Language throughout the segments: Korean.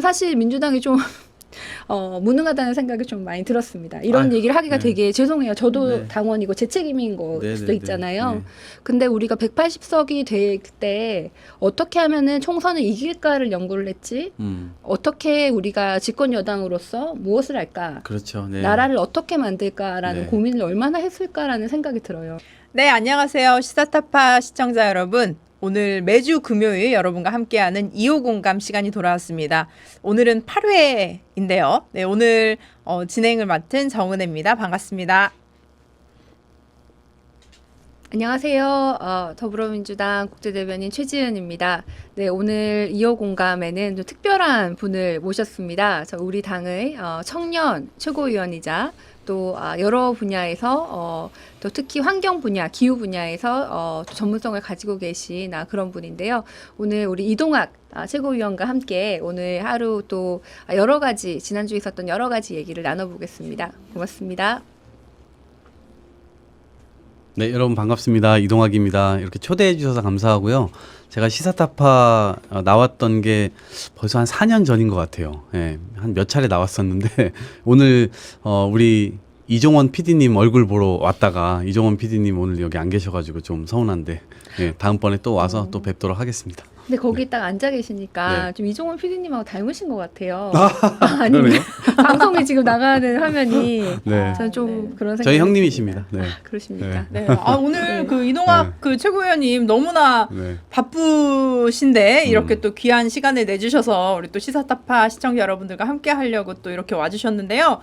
사실 민주당이 좀 무능하다는 생각이 좀 많이 들었습니다. 이런 아유, 얘기를 하기가 네. 되게 죄송해요. 저도 네. 당원이고 제 책임인 걸 네, 수도 네, 네. 있잖아요. 네. 근데 우리가 180석이 될 때 어떻게 하면은 총선을 이길까를 연구를 했지, 어떻게 우리가 집권 여당으로서 무엇을 할까, 그렇죠. 네. 나라를 어떻게 만들까라는 네. 고민을 얼마나 했을까라는 생각이 들어요. 네, 안녕하세요. 시사타파 시청자 여러분. 오늘 매주 금요일 여러분과 함께하는 2호 공감 시간이 돌아왔습니다. 오늘은 8회인데요. 네, 오늘 진행을 맡은 정은혜입니다. 반갑습니다. 안녕하세요. 더불어민주당 국제대변인 최지은입니다. 네, 오늘 2호 공감에는 좀 특별한 분을 모셨습니다. 우리 당의 청년 최고위원이자 또 여러 분야에서 또 특히 환경 분야, 기후 분야에서 또 전문성을 가지고 계신 그런 분인데요. 오늘 우리 이동학 최고위원과 함께 오늘 하루 또 여러 가지 지난주에 있었던 여러 가지 얘기를 나눠보겠습니다. 고맙습니다. 네, 여러분 반갑습니다. 이동학입니다. 이렇게 초대해 주셔서 감사하고요. 제가 시사타파 나왔던 게 벌써 한 4년 전인 것 같아요. 예, 한 몇 차례 나왔었는데 오늘 우리 이종원 PD님 얼굴 보러 왔다가 이종원 PD님 오늘 여기 안 계셔가지고 좀 서운한데 예, 다음번에 또 와서 또 뵙도록 하겠습니다. 근데 거기 딱 앉아 계시니까 네. 좀 이종원 PD님하고 닮으신 것 같아요. 그러네요. 방송에 지금 나가는 화면이 네. 저는 좀 그런 생각이 저희 형님이십니다. 네. 그러십니까? 네, 오늘 네. 그 이동학 네. 그 최고위원님 너무나 네. 바쁘신데 이렇게 또 귀한 시간을 내주셔서 우리 또 시사타파 시청자 여러분들과 함께 하려고 또 이렇게 와주셨는데요.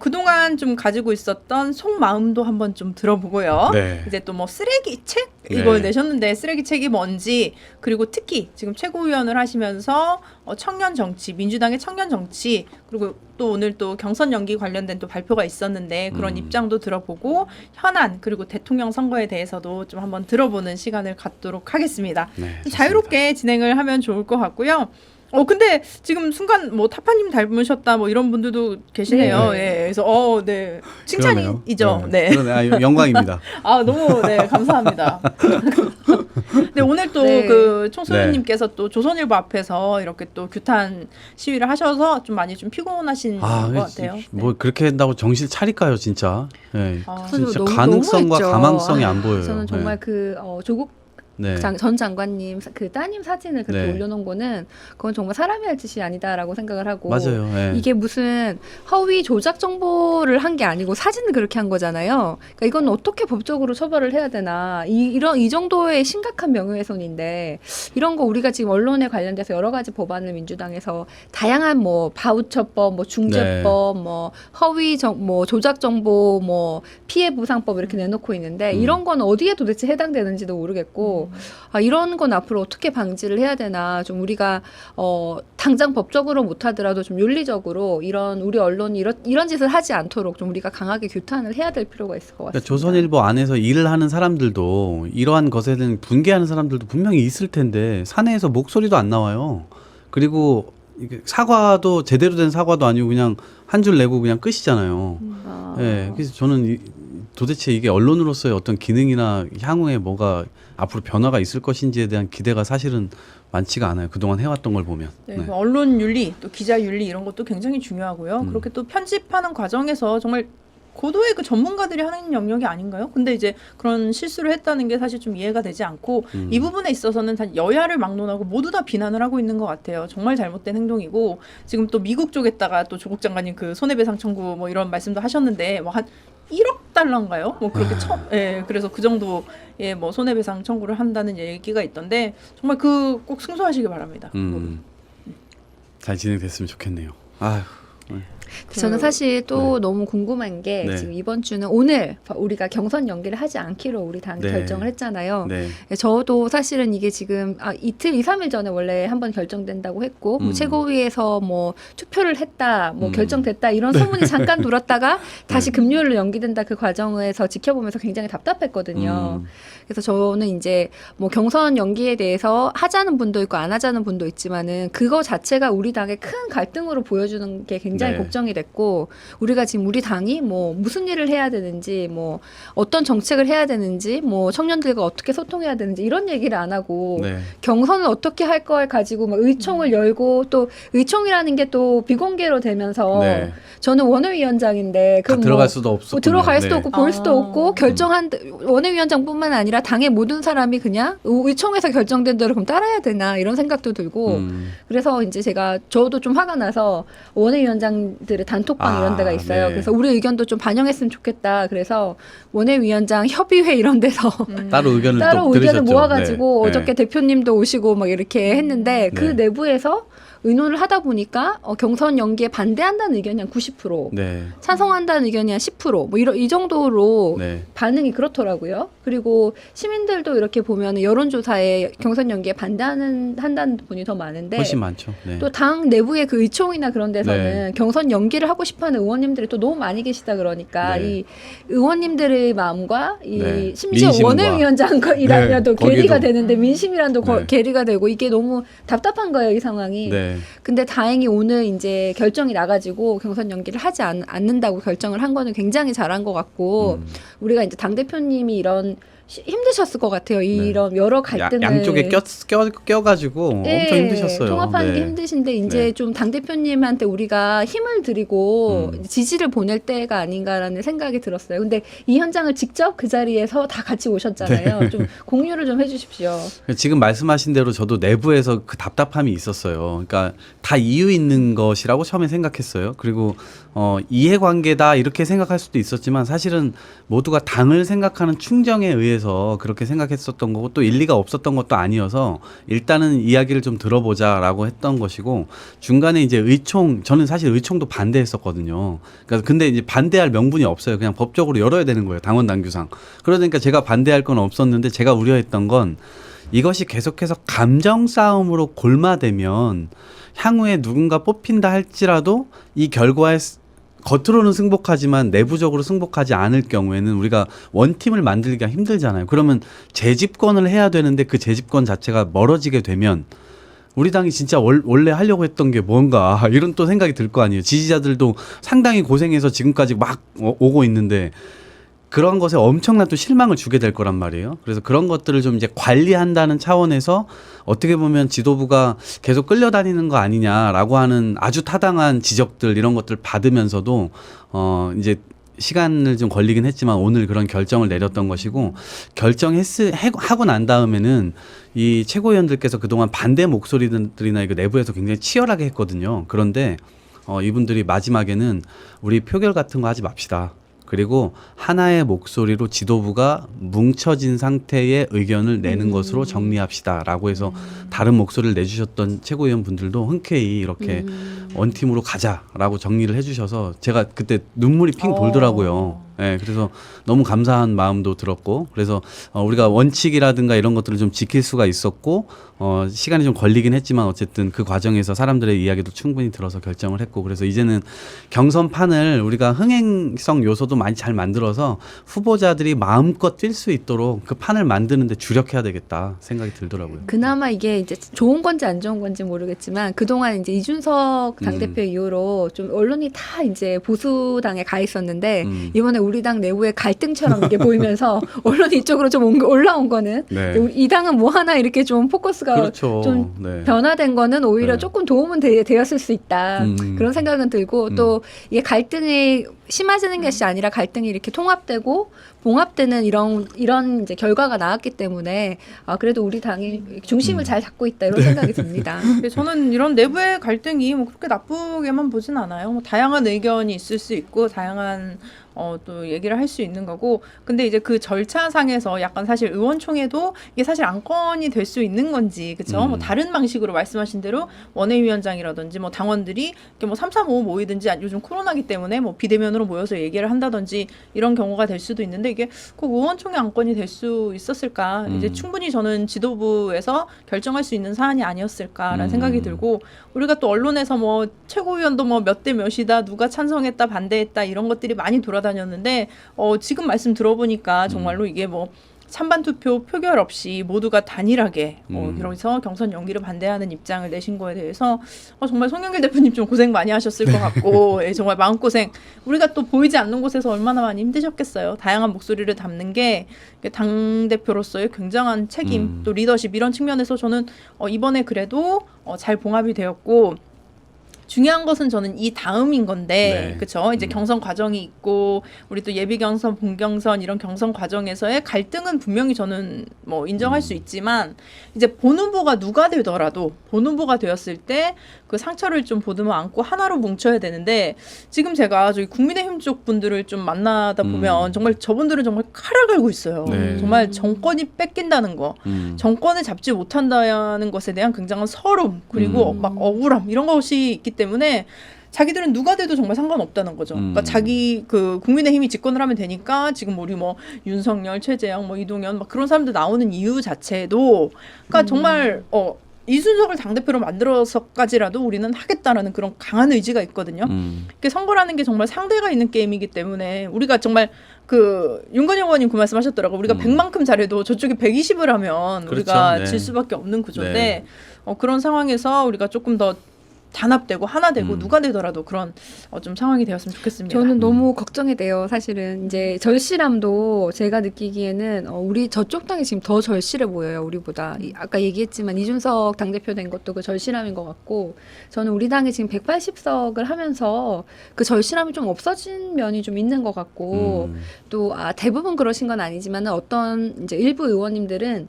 그동안 좀 가지고 있었던 속마음도 한번 좀 들어보고요. 네. 이제 또 뭐 쓰레기 책 이걸 네. 내셨는데 쓰레기 책이 뭔지, 그리고 특히 지금 최고위원을 하시면서 청년 정치, 민주당의 청년 정치, 그리고 또 오늘 또 경선 연기 관련된 또 발표가 있었는데 그런 입장도 들어보고 현안 그리고 대통령 선거에 대해서도 좀 한번 들어보는 시간을 갖도록 하겠습니다. 네, 좋습니다. 자유롭게 진행을 하면 좋을 것 같고요. 근데 지금 순간 뭐 타파님 닮으셨다 뭐 이런 분들도 계시네요. 네. 예, 그래서 네, 칭찬이죠. 네. 그러네. 영광입니다. 너무 네, 감사합니다. 네, 오늘 또 네. 그 총수님께서 또 조선일보 앞에서 이렇게 또 규탄 시위를 하셔서 좀 많이 좀 피곤하신 것 같아요. 뭐 그렇게 한다고 정신 차릴까요, 진짜? 네. 진짜 너무 가능성과 너무했죠. 가망성이 안 보여요. 저는 정말 네. 그 조국 네. 전 장관님 그 따님 사진을 그렇게 네. 올려놓은 거는 그건 정말 사람이 할 짓이 아니다라고 생각을 하고, 맞아요. 네. 이게 무슨 허위 조작 정보를 한 게 아니고 사진을 그렇게 한 거잖아요. 그러니까 이건 어떻게 법적으로 처벌을 해야 되나, 이 정도의 심각한 명예훼손인데 이런 거 우리가 지금 언론에 관련돼서 여러 가지 법안을 민주당에서 다양한 뭐 바우처법, 뭐 중재법, 뭐 허위 뭐 조작 정보, 뭐 피해 보상법 이렇게 내놓고 있는데 이런 건 어디에 도대체 해당되는지도 모르겠고, 이런 건 앞으로 어떻게 방지를 해야 되나, 좀 우리가 당장 법적으로 못하더라도 좀 윤리적으로 이런 우리 언론이 이런 짓을 하지 않도록 좀 우리가 강하게 규탄을 해야 될 필요가 있을 것 같습니다. 그러니까 조선일보 안에서 일을 하는 사람들도 이러한 것에 대한 분개하는 사람들도 분명히 있을 텐데 사내에서 목소리도 안 나와요. 그리고 이게 사과도 제대로 된 사과도 아니고 그냥 한 줄 내고 그냥 끝이잖아요. 네, 그래서 저는 도대체 이게 언론으로서의 어떤 기능이나 향후에 뭐가 앞으로 변화가 있을 것인지에 대한 기대가 사실은 많지가 않아요. 그동안 해왔던 걸 보면. 네, 네. 그 언론 윤리, 또 기자 윤리 이런 것도 굉장히 중요하고요. 그렇게 또 편집하는 과정에서 정말 고도의 그 전문가들이 하는 영역이 아닌가요? 근데 이제 그런 실수를 했다는 게 사실 좀 이해가 되지 않고 이 부분에 있어서는 다 여야를 막론하고 모두 다 비난을 하고 있는 것 같아요. 정말 잘못된 행동이고, 지금 또 미국 쪽에다가 또 조국 장관님 그 손해배상 청구 뭐 이런 말씀도 하셨는데 뭐 한 1억 달러인가요? 뭐 그렇게 예, 그래서 그 정도의 뭐 손해배상 청구를 한다는 얘기가 있던데 정말 그 꼭 승소하시기 바랍니다. 잘 진행됐으면 좋겠네요. 아휴. 저는 사실 또 너무 궁금한 게 네. 지금 이번 주는 오늘 우리가 경선 연기를 하지 않기로 우리 당이 네. 결정을 했잖아요. 네. 저도 사실은 이게 지금 이틀, 2, 3일 전에 원래 한번 결정된다고 했고 뭐 최고위에서 뭐 투표를 했다, 뭐 결정됐다 이런 소문이 잠깐 돌았다가 다시 금요일로 연기된다, 그 과정에서 지켜보면서 굉장히 답답했거든요. 그래서 저는 이제 뭐 경선 연기에 대해서 하자는 분도 있고 안 하자는 분도 있지만은 그거 자체가 우리 당의 큰 갈등으로 보여주는 게 굉장히 굉장히 네. 걱정이 됐고 우리가 지금 우리 당이 뭐 무슨 일을 해야 되는지 뭐 어떤 정책을 해야 되는지 뭐 청년들과 어떻게 소통해야 되는지 이런 얘기를 안 하고 네. 경선을 어떻게 할 걸 가지고 막 의총을 열고 또 의총이라는 게 또 비공개로 되면서 네. 저는 원외위원장인데 다 그 들어갈 수도 없었고 뭐 들어갈 수도 네. 없고 볼 수도 아. 없고 결정한 원외위원장뿐만 아니라 당의 모든 사람이 그냥 의총에서 결정된 대로 그럼 따라야 되나 이런 생각도 들고 그래서 이제 저도 좀 화가 나서 원외위원장들의 단톡방 이런 데가 있어요. 네. 그래서 우리 의견도 좀 반영했으면 좋겠다. 그래서 원외위원장 협의회 이런 데서 따로 의견을 따로 또 의견을 들으셨죠. 모아가지고 네. 어저께 대표님도 오시고 막 이렇게 했는데 그 네. 내부에서 의논을 하다 보니까 경선 연기에 반대한다는 의견이 한 90%, 네. 찬성한다는 의견이 한 10%, 뭐 이 정도로 네. 반응이 그렇더라고요. 그리고 시민들도 이렇게 보면 여론조사에 경선 연기에 한다는 분이 더 많은데 훨씬 많죠. 네. 또 당 내부의 그 의총이나 그런 데서는 네. 경선 연기를 하고 싶어하는 의원님들이 또 너무 많이 계시다 그러니까 네. 이 의원님들의 마음과 이 네. 심지어 민심과. 원외위원장이라도 네. 괴리가 거기도. 되는데 민심이랑도 네. 괴리가 되고 이게 너무 답답한 거예요, 이 상황이. 네. 근데 다행히 오늘 이제 결정이 나가지고 경선 연기를 하지 않는다고 결정을 한 거는 굉장히 잘한 것 같고 우리가 이제 당 대표님이 이런 힘드셨을 것 같아요. 이런 여러 갈등을 양쪽에 껴가지고 네, 엄청 힘드셨어요. 통합하는 게 네. 힘드신데 이제 네. 좀 당 대표님한테 우리가 힘을 드리고 음. 지지를 보낼 때가 아닌가라는 생각이 들었어요. 근데 이 현장을 직접 그 자리에서 다 같이 오셨잖아요. 네. 좀 공유를 좀 해주십시오. 지금 말씀하신 대로 저도 내부에서 그 답답함이 있었어요. 그러니까 다 이유 있는 것이라고 처음에 생각했어요. 그리고 이해관계다 이렇게 생각할 수도 있었지만 사실은 모두가 당을 생각하는 충정에 의해서 그렇게 생각했었던 거고 또 일리가 없었던 것도 아니어서 일단은 이야기를 좀 들어보자라고 했던 것이고 중간에 이제 의총 저는 사실 의총도 반대했었거든요. 그러니까 근데 이제 반대할 명분이 없어요. 그냥 법적으로 열어야 되는 거예요. 당원 당규상. 그러니까 제가 반대할 건 없었는데 제가 우려했던 건 이것이 계속해서 감정 싸움으로 골마되면 향후에 누군가 뽑힌다 할지라도 이 결과에 겉으로는 승복하지만 내부적으로 승복하지 않을 경우에는 우리가 원팀을 만들기가 힘들잖아요. 그러면 재집권을 해야 되는데 그 재집권 자체가 멀어지게 되면 우리 당이 진짜 원래 하려고 했던 게 뭔가 이런 또 생각이 들 거 아니에요. 지지자들도 상당히 고생해서 지금까지 막 오고 있는데 그런 것에 엄청난 또 실망을 주게 될 거란 말이에요. 그래서 그런 것들을 좀 이제 관리한다는 차원에서 어떻게 보면 지도부가 계속 끌려다니는 거 아니냐라고 하는 아주 타당한 지적들 이런 것들 받으면서도 이제 시간을 좀 걸리긴 했지만 오늘 그런 결정을 내렸던 것이고 하고 난 다음에는 이 최고위원들께서 그동안 반대 목소리들이나 이거 내부에서 굉장히 치열하게 했거든요. 그런데 이분들이 마지막에는 우리 표결 같은 거 하지 맙시다. 그리고 하나의 목소리로 지도부가 뭉쳐진 상태의 의견을 내는 것으로 정리합시다라고 해서 다른 목소리를 내주셨던 최고위원 분들도 흔쾌히 이렇게 원팀으로 가자라고 정리를 해주셔서 제가 그때 눈물이 핑 돌더라고요. 네, 그래서 너무 감사한 마음도 들었고 그래서 우리가 원칙이라든가 이런 것들을 좀 지킬 수가 있었고 시간이 좀 걸리긴 했지만 어쨌든 그 과정에서 사람들의 이야기도 충분히 들어서 결정을 했고 그래서 이제는 경선판을 우리가 흥행성 요소도 많이 잘 만들어서 후보자들이 마음껏 뛸 수 있도록 그 판을 만드는데 주력해야 되겠다 생각이 들더라고요. 그나마 이게 이제 좋은 건지 안 좋은 건지 모르겠지만 그동안 이제 이준석 당대표 이후로 좀 언론이 다 이제 보수당에 가 있었는데 이번에 우리 당 내부의 갈등처럼 이게 보이면서 언론이 이쪽으로 좀 올라온 거는 네. 이 당은 뭐 하나 이렇게 좀 포커스가 그렇죠. 좀 네. 변화된 거는 오히려 네. 조금 도움은 되었을 수 있다. 그런 생각은 들고 또 이게 갈등이 심해지는 것이 아니라 갈등이 이렇게 통합되고 봉합되는 이런 이제 결과가 나왔기 때문에 그래도 우리 당이 중심을 잘 잡고 있다 이런 생각이 듭니다. 저는 이런 내부의 갈등이 뭐 그렇게 나쁘게만 보진 않아요. 뭐 다양한 의견이 있을 수 있고 다양한 또 얘기를 할 수 있는 거고 근데 이제 그 절차상에서 약간 사실 의원총회도 이게 사실 안건이 될 수 있는 건지 그렇죠? 뭐 다른 방식으로 말씀하신 대로 원외위원장이라든지 뭐 당원들이 이렇게 뭐 335 모이든지 요즘 코로나기 때문에 뭐 비대면으로 모여서 얘기를 한다든지 이런 경우가 될 수도 있는데 이게 꼭 의원총회 안건이 될 수 있었을까? 이제 충분히 저는 지도부에서 결정할 수 있는 사안이 아니었을까라는 생각이 들고 우리가 또 언론에서 뭐 최고위원도 뭐 몇 대 몇이다 누가 찬성했다 반대했다 이런 것들이 많이 돌아다녔는데 지금 말씀 들어보니까 정말로 이게 뭐 찬반 투표 표결 없이 모두가 단일하게 음. 이러면서 경선 연기를 반대하는 입장을 내신 거에 대해서 정말 송영길 대표님 좀 고생 많이 하셨을 것 같고 예, 정말 마음고생 우리가 또 보이지 않는 곳에서 얼마나 많이 힘드셨겠어요. 다양한 목소리를 담는 게 당대표로서의 굉장한 책임 또 리더십 이런 측면에서 저는 이번에 그래도 잘 봉합이 되었고 중요한 것은 저는 이 다음인 건데, 네. 그렇죠? 이제 경선 과정이 있고 우리 또 예비 경선, 본경선 이런 경선 과정에서의 갈등은 분명히 저는 뭐 인정할 수 있지만 이제 본 후보가 누가 되더라도 본 후보가 되었을 때 그 상처를 좀 보듬어 안고 하나로 뭉쳐야 되는데 지금 제가 저희 국민의힘 쪽 분들을 좀 만나다 보면 정말 저분들은 정말 칼을 갈고 있어요. 네. 정말 정권이 뺏긴다는 거, 정권을 잡지 못한다는 것에 대한 굉장한 서름 그리고 막 억울함 이런 것이 있기 때문에 자기들은 누가 돼도 정말 상관없다는 거죠. 그러니까 자기 그 국민의힘이 집권을 하면 되니까 지금 우리 뭐 윤석열, 최재형, 뭐 이동연 막 그런 사람들 나오는 이유 자체도 그러니까 정말 이준석을 당대표로 만들어서까지라도 우리는 하겠다라는 그런 강한 의지가 있거든요. 이게 선거라는 게 정말 상대가 있는 게임이기 때문에 우리가 정말 그 윤건영 의원님 그 말씀하셨더라고요. 우리가 100만큼 잘해도 저쪽이 120을 하면 그렇죠. 우리가 네. 질 수밖에 없는 구조인데 네. 그런 상황에서 우리가 조금 더 단합되고 하나 되고 누가 되더라도 그런 좀 상황이 되었으면 좋겠습니다. 저는 너무 걱정이 돼요. 사실은 이제 절실함도 제가 느끼기에는 우리 저쪽 당이 지금 더 절실해 보여요. 우리보다. 아까 얘기했지만 이준석 당대표 된 것도 그 절실함인 것 같고 저는 우리 당이 지금 180석을 하면서 그 절실함이 좀 없어진 면이 좀 있는 것 같고 또 대부분 그러신 건 아니지만 어떤 이제 일부 의원님들은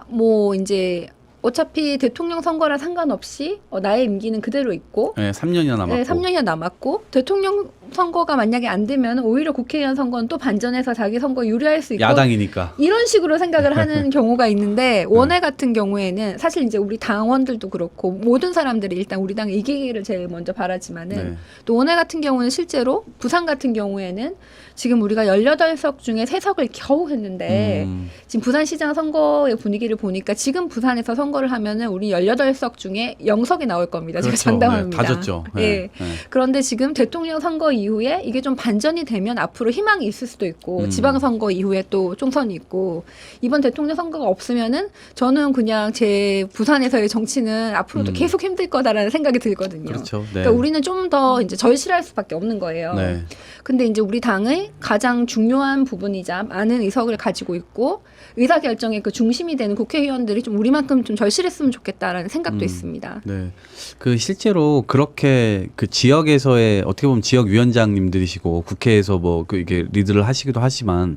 뭐 이제 어차피 대통령 선거라 상관없이 나의 임기는 그대로 있고 네, 3년이나 남았고. 네, 3년이나 남았고 대통령 선거가 만약에 안 되면 오히려 국회의원 선거는 또 반전해서 자기 선거 유리할 수 있고 야당이니까. 이런 식으로 생각을 하는 경우가 있는데 원외 같은 경우에는 사실 이제 우리 당원들도 그렇고 모든 사람들이 일단 우리 당이 이기기를 제일 먼저 바라지만은 네. 또 원외 같은 경우는 실제로 부산 같은 경우에는 지금 우리가 18석 중에 3석을 겨우 했는데 지금 부산시장 선거의 분위기를 보니까 지금 부산에서 선거를 하면은 우리 18석 중에 0석이 나올 겁니다. 그렇죠. 제가 장담합니다. 네, 다 졌죠. 네. 예. 네. 그런데 지금 대통령 선거 이후에 이게 좀 반전이 되면 앞으로 희망이 있을 수도 있고 지방선거 이후에 또 총선이 있고 이번 대통령 선거가 없으면은 저는 그냥 제 부산에서의 정치는 앞으로도 계속 힘들 거다라는 생각이 들거든요. 그렇죠. 네. 그러니까 우리는 좀 더 이제 절실할 수밖에 없는 거예요. 네. 근데 이제 우리 당의 가장 중요한 부분이자 많은 의석을 가지고 있고 의사결정의 그 중심이 되는 국회의원들이 좀 우리만큼 좀 절실했으면 좋겠다라는 생각도 있습니다. 네. 그 실제로 그렇게 그 지역에서의 어떻게 보면 지역 위원장님들이시고 국회에서 뭐 그 이게 리드를 하시기도 하지만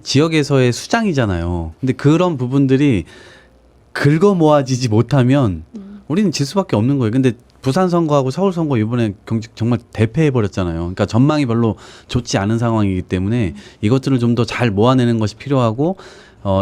지역에서의 수장이잖아요. 근데 그런 부분들이 긁어 모아지지 못하면 우리는 질 수밖에 없는 거예요. 근데 부산 선거하고 서울 선거 이번에 정말 대패해 버렸잖아요. 그러니까 전망이 별로 좋지 않은 상황이기 때문에 이것들을 좀 더 잘 모아내는 것이 필요하고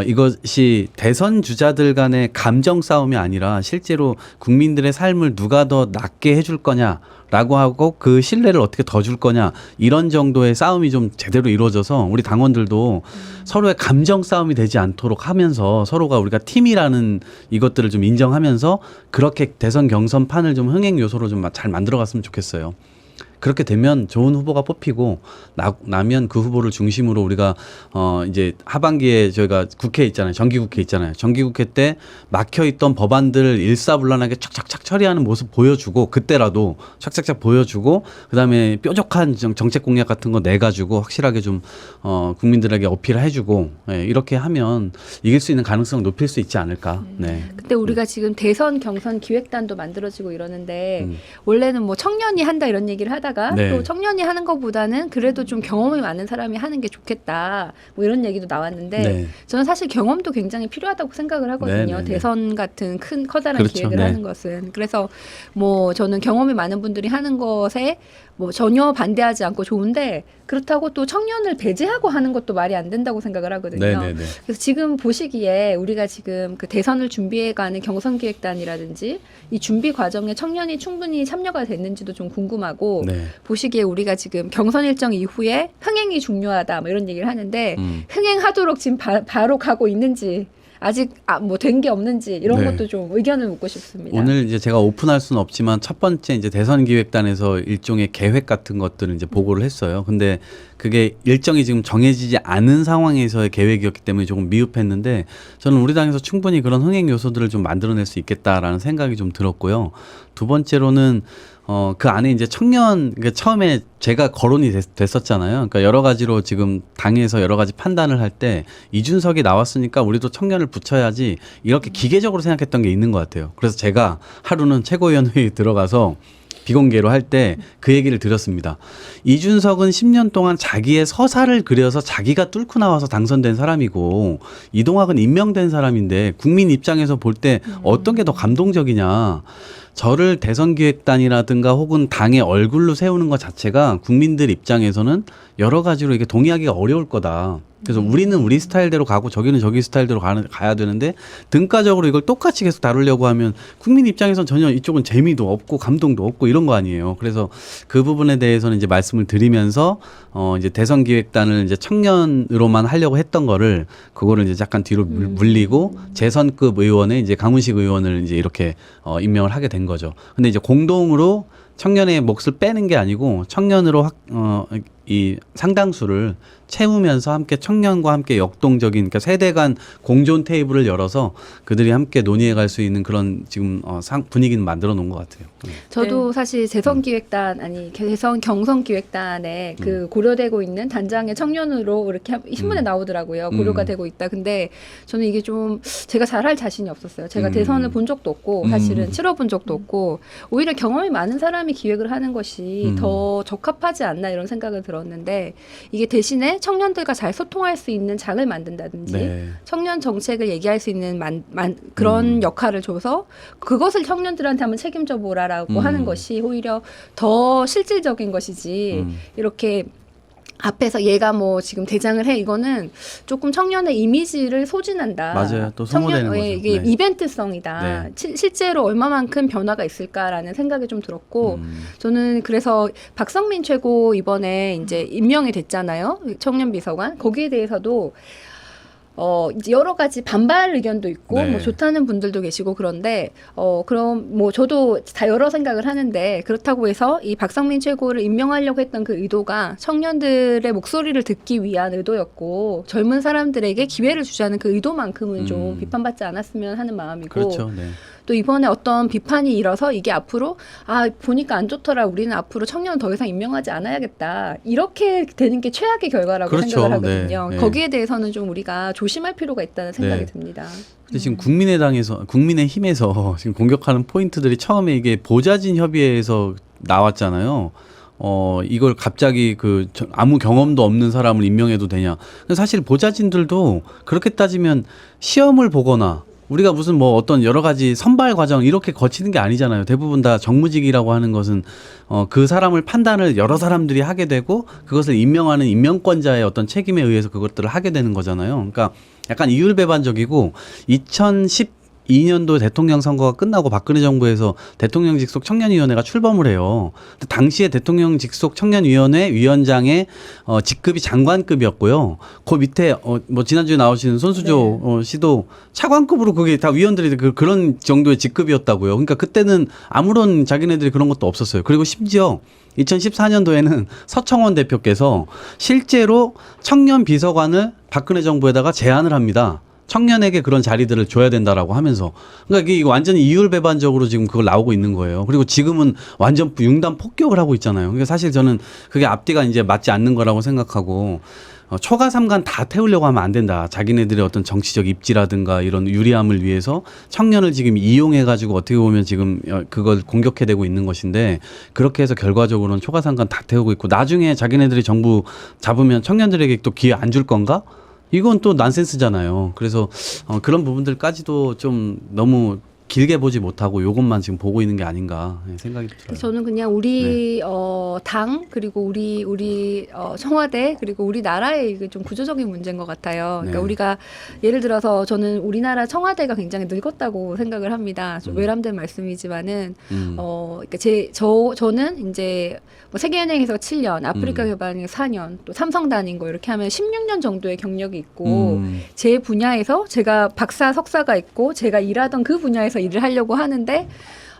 이것이 대선 주자들 간의 감정 싸움이 아니라 실제로 국민들의 삶을 누가 더 낫게 해줄 거냐라고 하고 그 신뢰를 어떻게 더 줄 거냐 이런 정도의 싸움이 좀 제대로 이루어져서 우리 당원들도 서로의 감정 싸움이 되지 않도록 하면서 서로가 우리가 팀이라는 이것들을 좀 인정하면서 그렇게 대선 경선판을 좀 흥행 요소로 좀 잘 만들어갔으면 좋겠어요. 그렇게 되면 좋은 후보가 뽑히고 나면 그 후보를 중심으로 우리가 이제 하반기에 저희가 국회 있잖아요. 정기국회 있잖아요. 정기국회 때 막혀있던 법안들을 일사불란하게 착착착 처리하는 모습 보여주고 그때라도 착착착 보여주고 그다음에 뾰족한 정책 공약 같은 거 내가지고 확실하게 좀 국민들에게 어필해주고 이렇게 하면 이길 수 있는 가능성을 높일 수 있지 않을까. 네. 근데 우리가 지금 대선 경선 기획단도 만들어지고 이러는데 원래는 뭐 청년이 한다 이런 얘기를 하다가 네. 또 청년이 하는 것보다는 그래도 좀 경험이 많은 사람이 하는 게 좋겠다 뭐 이런 얘기도 나왔는데 네. 저는 사실 경험도 굉장히 필요하다고 생각을 하거든요. 네, 네, 네. 대선 같은 커다란 그렇죠. 기획을 네. 하는 것은. 그래서 뭐 저는 경험이 많은 분들이 하는 것에 뭐 전혀 반대하지 않고 좋은데 그렇다고 또 청년을 배제하고 하는 것도 말이 안 된다고 생각을 하거든요. 네네네. 그래서 지금 보시기에 우리가 지금 그 대선을 준비해가는 경선기획단이라든지 이 준비 과정에 청년이 충분히 참여가 됐는지도 좀 궁금하고 네. 보시기에 우리가 지금 경선 일정 이후에 흥행이 중요하다 뭐 이런 얘기를 하는데 흥행하도록 지금 바로 가고 있는지 아직 뭐 된 게 없는지 이런 네. 것도 좀 의견을 묻고 싶습니다. 오늘 이제 제가 오픈할 수는 없지만 첫 번째 이제 대선기획단에서 일종의 계획 같은 것들을 이제 보고를 했어요. 근데 그게 일정이 지금 정해지지 않은 상황에서의 계획이었기 때문에 조금 미흡했는데 저는 우리 당에서 충분히 그런 흥행 요소들을 좀 만들어낼 수 있겠다라는 생각이 좀 들었고요. 두 번째로는 그 안에 이제 청년, 그러니까 처음에 제가 거론이 됐었잖아요. 그러니까 여러 가지로 지금 당에서 여러 가지 판단을 할 때 이준석이 나왔으니까 우리도 청년을 붙여야지 이렇게 기계적으로 생각했던 게 있는 것 같아요. 그래서 제가 하루는 최고위원회에 들어가서 비공개로 할 때 그 얘기를 드렸습니다. 이준석은 10년 동안 자기의 서사를 그려서 자기가 뚫고 나와서 당선된 사람이고 이동학은 임명된 사람인데 국민 입장에서 볼 때 어떤 게 더 감동적이냐. 저를 대선기획단이라든가 혹은 당의 얼굴로 세우는 것 자체가 국민들 입장에서는 여러 가지로 이게 동의하기가 어려울 거다. 그래서 우리는 우리 스타일대로 가고 저기는 저기 스타일대로 가야 되는데 등가적으로 이걸 똑같이 계속 다루려고 하면 국민 입장에서는 전혀 이쪽은 재미도 없고 감동도 없고 이런 거 아니에요. 그래서 그 부분에 대해서는 이제 말씀을 드리면서 이제 대선기획단을 이제 청년으로만 하려고 했던 거를 그거를 이제 약간 뒤로 물리고 재선급 의원에 이제 강훈식 의원을 이제 이렇게 임명을 하게 된 거죠. 근데 이제 공동으로 청년의 몫을 빼는 게 아니고 청년으로 이 상당수를 채우면서 함께 청년과 함께 역동적인 그러니까 세대 간 공존 테이블을 열어서 그들이 함께 논의해 갈 수 있는 그런 지금 분위기는 만들어 놓은 것 같아요. 저도 사실 재선기획단 재선 경선기획단에 그 고려되고 있는 단장의 청년으로 이렇게 신문에 나오더라고요. 고려가 되고 있다. 근데 저는 이게 좀 제가 잘할 자신이 없었어요. 제가 대선을 본 적도 없고 사실은 치러본 적도 없고 오히려 경험이 많은 사람이 기획을 하는 것이 더 적합하지 않나 이런 생각을 들었는데 이게 대신에 청년들과 잘 소통할 수 있는 장을 만든다든지 네. 청년 정책을 얘기할 수 있는 그런 역할을 줘서 그것을 청년들한테 한번 책임져 보라라고 하는 것이 오히려 더 실질적인 것이지 이렇게 앞에서 얘가 뭐 지금 대장을 해 이거는 조금 청년의 이미지를 소진한다. 맞아요. 또 소모되는 거죠. 이게 네. 이벤트성이다. 실제로 얼마만큼 변화가 있을까라는 생각이 좀 들었고 저는 그래서 박성민 최고 이번에 이제 임명이 됐잖아요. 청년 비서관. 거기에 대해서도 이제 여러 가지 반발 의견도 있고, 네. 뭐 좋다는 분들도 계시고 그런데, 그럼 뭐 저도 다 여러 생각을 하는데, 그렇다고 해서 이 박성민 최고를 임명하려고 했던 그 의도가 청년들의 목소리를 듣기 위한 의도였고, 젊은 사람들에게 기회를 주자는 그 의도만큼은 좀 비판받지 않았으면 하는 마음이고, 그렇죠. 네. 또 이번에 어떤 비판이 일어서 이게 앞으로 보니까 안 좋더라 우리는 앞으로 청년 더 이상 임명하지 않아야겠다 이렇게 되는 게 최악의 결과라고 그렇죠. 생각을 하거든요. 네. 거기에 대해서는 좀 우리가 조심할 필요가 있다는 생각이 네. 듭니다. 근데 지금 국민의힘에서 지금 공격하는 포인트들이 처음에 이게 보좌진 협의회에서 나왔잖아요. 이걸 갑자기 아무 경험도 없는 사람을 임명해도 되냐. 근데 사실 보좌진들도 그렇게 따지면 시험을 보거나 우리가 무슨 뭐 어떤 여러 가지 선발 과정 이렇게 거치는 게 아니잖아요. 대부분 다 정무직이라고 하는 것은 그 사람을 판단을 여러 사람들이 하게 되고 그것을 임명하는 임명권자의 어떤 책임에 의해서 그것들을 하게 되는 거잖아요. 그러니까 약간 이율배반적이고 2012년도 대통령 선거가 끝나고 박근혜 정부에서 대통령 직속 청년위원회가 출범을 해요. 당시에 대통령 직속 청년위원회 위원장의 직급이 장관급이었고요. 그 밑에 뭐 지난주에 나오시는 손수조 씨도 차관급으로 그게 다 위원들이 그런 정도의 직급이었다고요. 그러니까 그때는 아무런 자기네들이 그런 것도 없었어요. 그리고 심지어 2014년도에는 서청원 대표께서 실제로 청년 비서관을 박근혜 정부에다가 제안을 합니다. 청년에게 그런 자리들을 줘야 된다라고 하면서 그러니까 이게 완전히 이율배반적으로 지금 그걸 나오고 있는 거예요. 그리고 지금은 완전 융단 폭격을 하고 있잖아요. 그러니까 사실 저는 그게 앞뒤가 이제 맞지 않는 거라고 생각하고 초과 3관 다 태우려고 하면 안 된다. 자기네들의 어떤 정치적 입지라든가 이런 유리함을 위해서 청년을 지금 이용해 가지고 어떻게 보면 지금 그걸 공격해대고 있는 것인데 그렇게 해서 결과적으로는 초과 3관 다 태우고 있고 나중에 자기네들이 정부 잡으면 청년들에게 또 기회 안 줄 건가? 이건 또 난센스잖아요. 그래서 그런 부분들까지도 좀 너무 길게 보지 못하고 요것만 지금 보고 있는 게 아닌가 생각이 들어요. 저는 그냥 우리 당 그리고 우리 청와대 그리고 우리나라의 이게 좀 구조적인 문제인 것 같아요. 그러니까 네. 우리가 예를 들어서 저는 우리나라 청와대가 굉장히 늙었다고 생각을 합니다. 좀 외람된 말씀이지만은 그러니까 저는 이제 뭐 세계은행에서 7년, 아프리카 개발은행 4년, 또 삼성 다닌 거 이렇게 하면 16년 정도의 경력이 있고 제 분야에서 제가 박사, 석사가 있고 제가 일하던 그 분야에서 일을 하려고 하는데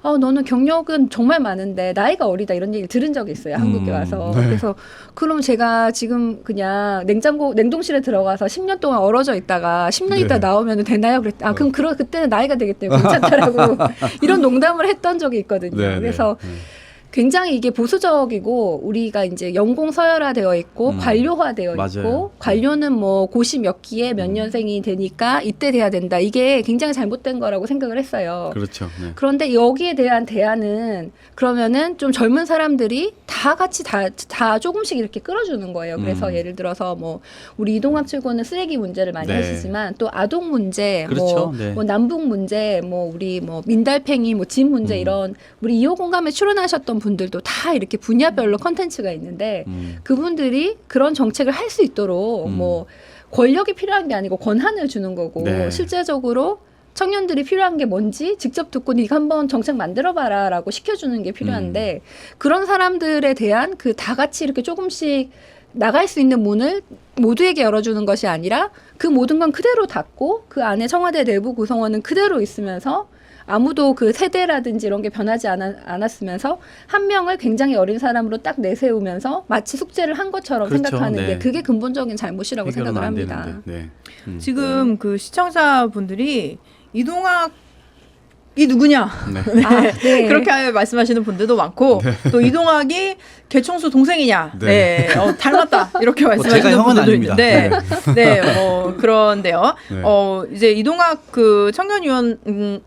너는 경력은 정말 많은데 나이가 어리다 이런 얘기를 들은 적이 있어요. 한국에 와서. 네. 그래서 그럼 제가 지금 그냥 냉동실에 들어가서 10년 동안 얼어져 있다가 10년 있다 나오면 되나요? 그랬더니 그럼 그때는 나이가 되겠대요. 괜찮다라고 이런 농담을 했던 적이 있거든요. 네, 그래서 굉장히 이게 보수적이고 우리가 이제 연공 서열화되어 있고 관료화되어 맞아요. 있고 관료는 뭐 고시 몇 기에 몇 년생이 되니까 이때 돼야 된다. 이게 굉장히 잘못된 거라고 생각을 했어요. 그렇죠. 네. 그런데 여기에 대한 대안은 그러면은 좀 젊은 사람들이 다 같이 다 조금씩 이렇게 끌어주는 거예요. 그래서 예를 들어서 뭐 우리 이동학 최고는 쓰레기 문제를 많이 네. 하시지만 또 아동 문제, 그렇죠. 뭐, 네. 뭐 남북 문제, 뭐 우리 뭐 민달팽이, 뭐 진 문제 이런 우리 2호 공감에 출연하셨던 분들도 다 이렇게 분야별로 컨텐츠가 있는데 그분들이 그런 정책을 할 수 있도록 뭐 권력이 필요한 게 아니고 권한을 주는 거고 네. 실제적으로 청년들이 필요한 게 뭔지 직접 듣고 네가 한번 정책 만들어봐라 라고 시켜주는 게 필요한데 그런 사람들에 대한 그 다 같이 이렇게 조금씩 나갈 수 있는 문을 모두에게 열어주는 것이 아니라 그 모든 건 그대로 닫고 그 안에 청와대 내부 구성원은 그대로 있으면서 아무도 그 세대라든지 이런 게 변하지 않았으면서 한 명을 굉장히 어린 사람으로 딱 내세우면서 마치 숙제를 한 것처럼 그렇죠. 생각하는 네. 게 그게 근본적인 잘못이라고 해결은 생각을 안 합니다. 되는데. 네. 지금 그 시청자분들이 이동학이 누구냐 네. 네. 그렇게 말씀하시는 분들도 많고 또 이동학이 개총수 동생이냐 네. 닮았다 이렇게 제가 말씀하시는 형은 분들도 아닙니다. 있는데 그런데요. 네. 이제 이동학 그 청년위원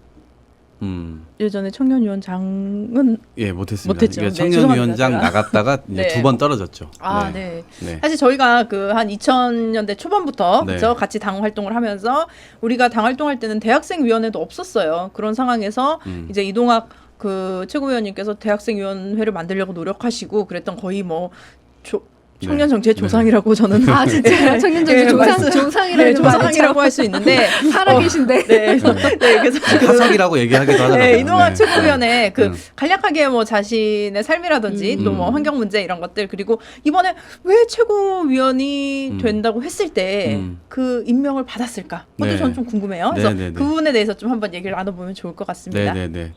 예전에 청년위원장은 예, 못했습니다. 못했죠. 그러니까 네, 청년위원장 죄송합니다. 나갔다가 이제 네. 2번 떨어졌죠. 네. 네. 사실 저희가 그 한 2000년대 초반부터 네. 그죠? 같이 당 활동을 하면서 우리가 당 활동할 때는 대학생위원회도 없었어요. 그런 상황에서 이제 이동학 그 최고위원님께서 대학생위원회를 만들려고 노력하시고 그랬던 거의 뭐 청년 정치의 조상이라고 저는 진짜 청년정치 조상이라고 할 수 있는데 살아계신데. 그래서 화석이라고 얘기하기도 하더라고요. 네, 이동학 네. 최고위원회 간략하게 뭐 자신의 삶이라든지 또 뭐 환경 문제 이런 것들 그리고 이번에 왜 최고위원이 된다고 했을 때 그 임명을 받았을까? 그것도 네. 저는 좀 궁금해요. 그래서 네. 그 부분에 대해서 좀 한번 얘기를 나눠보면 좋을 것 같습니다. 네.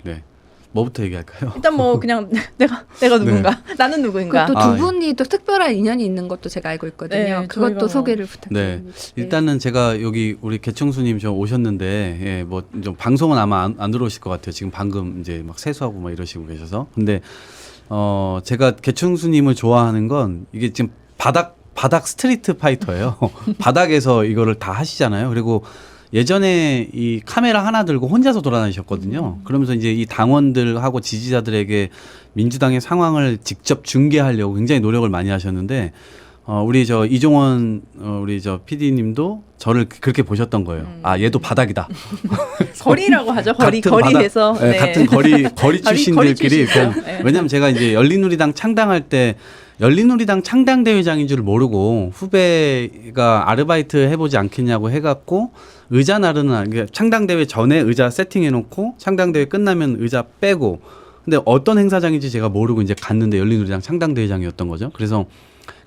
뭐부터 얘기할까요? 일단 뭐 그냥 내가 누군가 나는 누구인가. 또 두 아, 분이 또 특별한 인연이 있는 것도 제가 알고 있거든요. 네, 그것도 저희가 소개를 네. 부탁드립니다. 일단은 제가 여기 우리 개청수님 좀 오셨는데, 예, 뭐 좀 방송은 아마 안 들어오실 것 같아요. 지금 방금 이제 막 세수하고 막 이러시고 계셔서. 근데 제가 개청수님을 좋아하는 건 이게 지금 바닥 스트리트 파이터예요. 바닥에서 이거를 다 하시잖아요. 그리고 예전에 이 카메라 하나 들고 혼자서 돌아다니셨거든요. 그러면서 이제 이 당원들하고 지지자들에게 민주당의 상황을 직접 중계하려고 굉장히 노력을 많이 하셨는데, 우리 저 이종원 우리 저 PD님도 저를 그렇게 보셨던 거예요. 얘도 바닥이다. 거리라고 하죠. 같은 거리에서 네, 같은 거리 출신들끼리 출신이죠. 그냥 네. 왜냐하면 제가 이제 열린우리당 창당할 때 열린우리당 창당대회장인 줄 모르고 후배가 아르바이트 해보지 않겠냐고 해갖고 의자 나르는 그러니까 창당대회 전에 의자 세팅해놓고 창당대회 끝나면 의자 빼고 근데 어떤 행사장인지 제가 모르고 이제 갔는데 열린우리당 창당대회장이었던 거죠. 그래서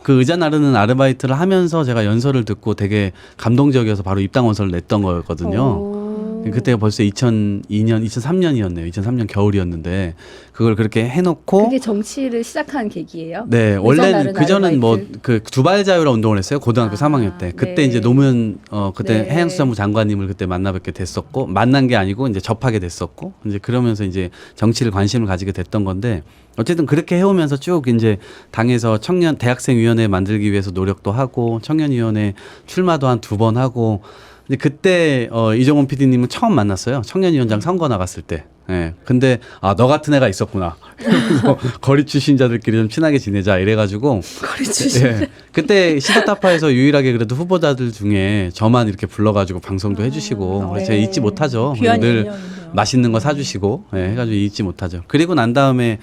그 의자 나르는 아르바이트를 하면서 제가 연설을 듣고 되게 감동적이어서 바로 입당 원서를 냈던 거였거든요. 그때가 벌써 2003년이었네요. 2003년 겨울이었는데 그걸 그렇게 해놓고 그게 정치를 시작한 계기예요? 네, 원래는 그 전은 뭐 아르바이트. 그 두발자유라 운동을 했어요. 고등학교 3학년 때. 그때 네. 이제 노무현 그때 네. 해양수산부 장관님을 그때 만나뵙게 됐었고 만난 게 아니고 이제 접하게 됐었고 이제 그러면서 이제 정치를 관심을 가지게 됐던 건데 어쨌든 그렇게 해오면서 쭉 이제 당에서 청년 대학생위원회 만들기 위해서 노력도 하고 청년위원회 출마도 한 2번 하고 이제 그때 이종원 PD님은 처음 만났어요. 청년위원장 선거 나갔을 때. 예. 근데 너 같은 애가 있었구나. 그래서 거리 출신자들끼리 좀 친하게 지내자 이래가지고. 거리 출신. 예. 그때 시사타파에서 유일하게 그래도 후보자들 중에 저만 이렇게 불러가지고 방송도 해주시고 그래서 제가 잊지 못하죠. 귀한 늘 인연이네요. 맛있는 거 사주시고 해가지고 잊지 못하죠. 그리고 난 다음에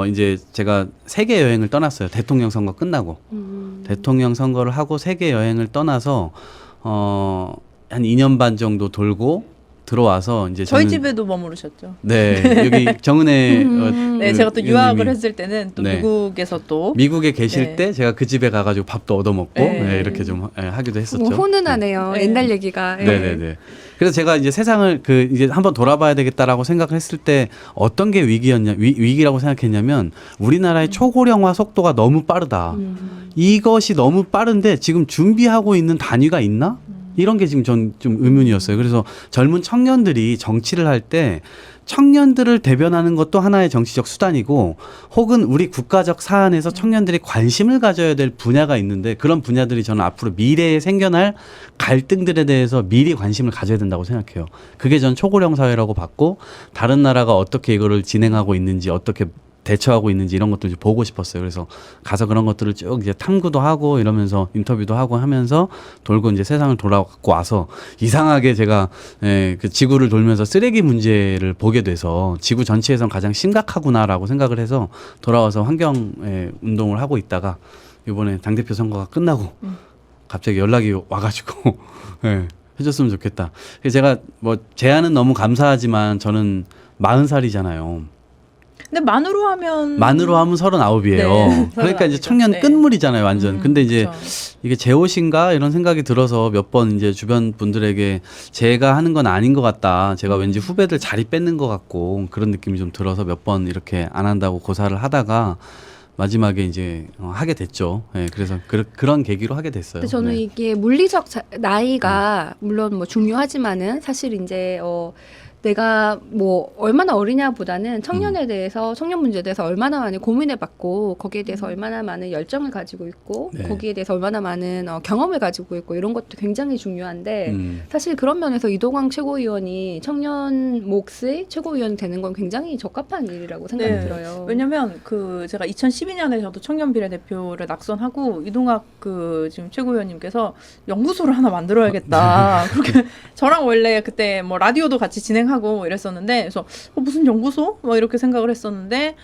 이제 제가 세계 여행을 떠났어요. 대통령 선거 끝나고 대통령 선거를 하고 세계 여행을 떠나서 한 2년 반 정도 돌고 들어와서 이제 저희 저는- 집에도 머무르셨죠. 네 여기 정은혜 네, 그 제가 또 유학을 의원님이 했을 때는 또 네. 미국에서 또 미국에 계실 네. 때 제가 그 집에 가가지고 밥도 얻어먹고 네. 이렇게 좀 하기도 했었죠. 뭐 훈훈하네요. 네. 옛날 얘기가. 예. 네네네. 그래서 제가 이제 세상을 이제 한번 돌아봐야 되겠다라고 생각을 했을 때 어떤 게 위기라고 생각했냐면 우리나라의 초고령화 속도가 너무 빠르다. 이것이 너무 빠른데 지금 준비하고 있는 단위가 있나? 이런 게 지금 전 좀 의문이었어요. 그래서 젊은 청년들이 정치를 할 때 청년들을 대변하는 것도 하나의 정치적 수단이고 혹은 우리 국가적 사안에서 청년들이 관심을 가져야 될 분야가 있는데 그런 분야들이 저는 앞으로 미래에 생겨날 갈등들에 대해서 미리 관심을 가져야 된다고 생각해요. 그게 전 초고령 사회라고 봤고 다른 나라가 어떻게 이거를 진행하고 있는지 어떻게 대처하고 있는지 이런 것들 보고 싶었어요. 그래서 가서 그런 것들을 쭉 이제 탐구도 하고 이러면서 인터뷰도 하고 하면서 돌고 이제 세상을 돌아갖고 와서 이상하게 제가 그 지구를 돌면서 쓰레기 문제를 보게 돼서 지구 전체에선 가장 심각하구나라고 생각을 해서 돌아와서 환경 운동을 하고 있다가 이번에 당대표 선거가 끝나고 갑자기 연락이 와가지고 해줬으면 좋겠다. 그래서 제가 뭐 제안은 너무 감사하지만 저는 40살이잖아요. 근데 만으로 하면 39이에요. 네, 그러니까 이제 39이죠. 청년 네. 끝물이잖아요, 완전. 근데 이제 그렇죠. 이게 제 옷인가 이런 생각이 들어서 몇 번 이제 주변 분들에게 제가 하는 건 아닌 것 같다. 제가 왠지 후배들 자리 뺏는 것 같고 그런 느낌이 좀 들어서 몇 번 이렇게 안 한다고 고사를 하다가 마지막에 이제 하게 됐죠. 네, 그래서 그런 계기로 하게 됐어요. 근데 저는 네. 이게 물리적 나이가 물론 뭐 중요하지만은 사실 이제 내가 뭐 얼마나 어리냐보다는 청년에 대해서 청년 문제에 대해서 얼마나 많이 고민해봤고 거기에 대해서 얼마나 많은 열정을 가지고 있고 네. 거기에 대해서 얼마나 많은 경험을 가지고 있고 이런 것도 굉장히 중요한데 음. 사실 그런 면에서 이동광 최고위원이 청년 몫의 최고위원이 되는 건 굉장히 적합한 일이라고 생각이 네. 들어요. 왜냐면 제가 2012년에 저도 청년 비례대표를 낙선하고 이동학 지금 최고위원님께서 연구소를 하나 만들어야겠다. 그렇게 저랑 원래 그때 뭐 라디오도 같이 진행하고 뭐 이랬었는데 그래서 무슨 연구소? 뭐 이렇게 생각을 했었는데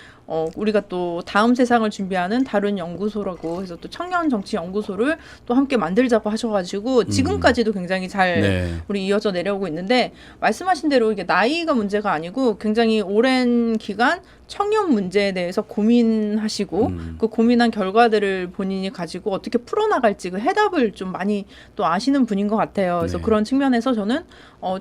우리가 또 다음 세상을 준비하는 다른 연구소라고 해서 또 청년 정치 연구소를 또 함께 만들자고 하셔가지고 지금까지도 굉장히 잘 네. 우리 이어져 내려오고 있는데 말씀하신 대로 이게 나이가 문제가 아니고 굉장히 오랜 기간 청년 문제에 대해서 고민하시고 그 고민한 결과들을 본인이 가지고 어떻게 풀어나갈지 그 해답을 좀 많이 또 아시는 분인 것 같아요. 그래서 네. 그런 측면에서 저는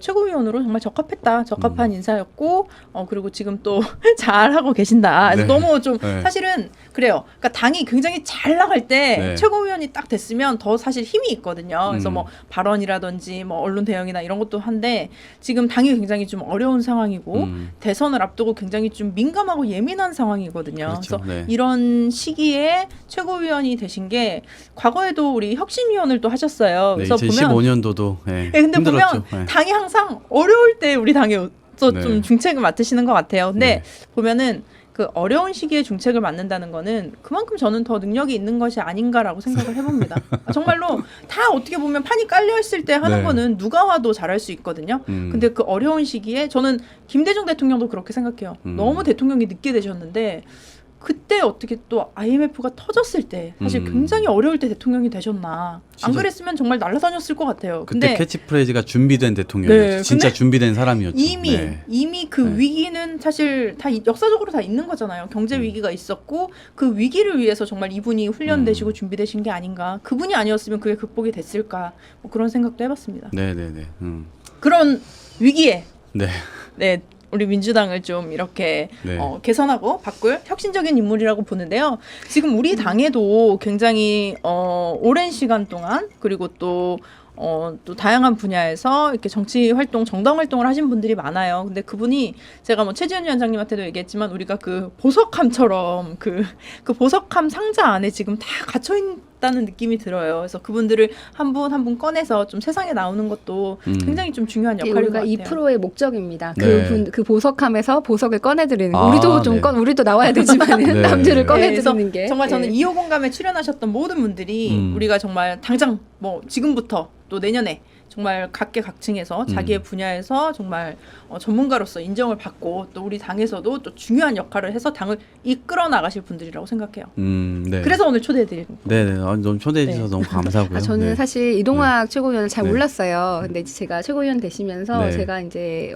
최고위원으로 정말 적합한 인사였고 그리고 지금 또 잘하고 계신다. 그래서 네. 너무 좀 네. 사실은 그래요. 그러니까 당이 굉장히 잘 나갈 때 네. 최고위원이 딱 됐으면 더 사실 힘이 있거든요. 그래서 음. 뭐 발언이라든지 뭐 언론 대응이나 이런 것도 한데 지금 당이 굉장히 좀 어려운 상황이고 대선을 앞두고 굉장히 좀 민감하고 예민한 상황이거든요. 그렇죠. 그래서 네. 이런 시기에 최고위원이 되신 게 과거에도 우리 혁신위원을 또 하셨어요. 네, 그래서 보면 2015년도도 근데 힘들었죠. 보면 당이 항상 어려울 때 우리 당에서 네. 좀 중책을 맡으시는 것 같아요. 근데 네. 보면은 그 어려운 시기에 중책을 맡는다는 거는 그만큼 저는 더 능력이 있는 것이 아닌가라고 생각을 해봅니다. 정말로 다 어떻게 보면 판이 깔려 있을 때 하는 네. 거는 누가 와도 잘할 수 있거든요. 근데 그 어려운 시기에 저는 김대중 대통령도 그렇게 생각해요. 너무 대통령이 늦게 되셨는데 그때 어떻게 또 IMF가 터졌을 때 사실 굉장히 어려울 때 대통령이 되셨나. 안 진짜. 그랬으면 정말 날아다녔을 것 같아요. 그때 근데 캐치프레이즈가 준비된 대통령이었죠. 네, 진짜 근데 준비된 사람이었죠. 이미 그 네. 위기는 사실 다 역사적으로 다 있는 거잖아요. 경제 위기가 있었고 그 위기를 위해서 정말 이분이 훈련되시고 준비되신 게 아닌가. 그분이 아니었으면 그게 극복이 됐을까. 뭐 그런 생각도 해봤습니다. 네네네. 그런 위기에 네. 네. 우리 민주당을 좀 이렇게 네. 개선하고 바꿀 혁신적인 인물이라고 보는데요. 지금 우리 당에도 굉장히 오랜 시간 동안 그리고 또 다양한 분야에서 이렇게 정치 활동, 정당 활동을 하신 분들이 많아요. 근데 그분이 제가 뭐 최지은 위원장님한테도 얘기했지만 우리가 그 보석함처럼 그 보석함 상자 안에 지금 다 갇혀 있다는 느낌이 들어요. 그래서 그분들을 한 분 한 분 꺼내서 좀 세상에 나오는 것도 굉장히 좀 중요한 이게 역할인 것 우리가 같아요. 2%의 목적입니다. 네. 그 보석함에서 보석을 꺼내드리는 거. 아, 우리도 좀 네. 우리도 나와야 되지만 네. 남들을 네, 꺼내드리는 게 정말 저는 예. 2호 공감에 출연하셨던 모든 분들이 우리가 정말 당장 뭐 지금부터 또 내년에 정말 각계각층에서 자기의 분야에서 정말 전문가로서 인정을 받고 또 우리 당에서도 또 중요한 역할을 해서 당을 이끌어 나가실 분들이라고 생각해요. 네. 그래서 오늘 초대해드린 거예요. 네네. 너무 초대해 주셔서 네. 너무 감사하고요. 저는 네. 사실 이동학 최고위원을 잘 네. 몰랐어요. 근데 이제 제가 최고위원 되시면서 네. 제가 이제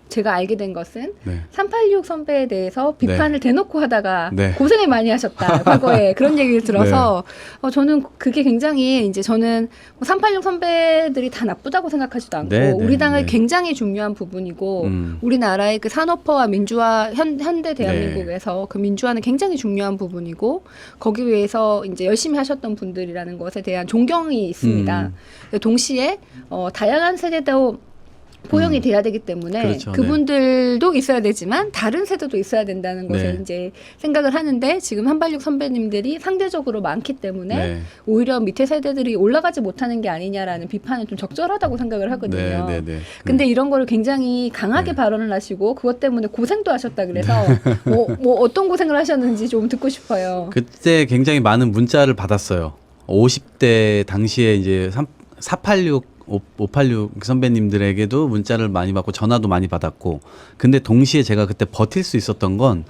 제가 알게 된 것은 네. 386 선배에 대해서 비판을 대놓고 하다가 네. 고생을 많이 하셨다. 과거에 그런 얘기를 들어서 저는 그게 굉장히 이제 저는 386 선배들이 다 나쁘다고 생각하지도 않고 네, 네, 우리 당의 네. 굉장히 중요한 부분이고 음. 우리나라의 그 산업화와 민주화 현대 대한민국에서 그 민주화는 굉장히 중요한 부분이고 거기 위해서 이제 열심히 하셨던 분들이라는 것에 대한 존경이 있습니다. 동시에 다양한 세대도 포용이 돼야 되기 때문에 그렇죠. 그분들도 있어야 되지만 다른 세대도 있어야 된다는 것을 네. 이제 생각을 하는데 지금 386 선배님들이 상대적으로 많기 때문에 네. 오히려 밑에 세대들이 올라가지 못하는 게 아니냐라는 비판은 좀 적절하다고 생각을 하거든요. 네, 네, 네. 근데 이런 거를 굉장히 강하게 네. 발언을 하시고 그것 때문에 고생도 하셨다 그래서 뭐 어떤 고생을 하셨는지 좀 듣고 싶어요. 그때 굉장히 많은 문자를 받았어요. 50대 당시에 이제 486 586 선배님들에게도 문자를 많이 받고 전화도 많이 받았고 근데 동시에 제가 그때 버틸 수 있었던 건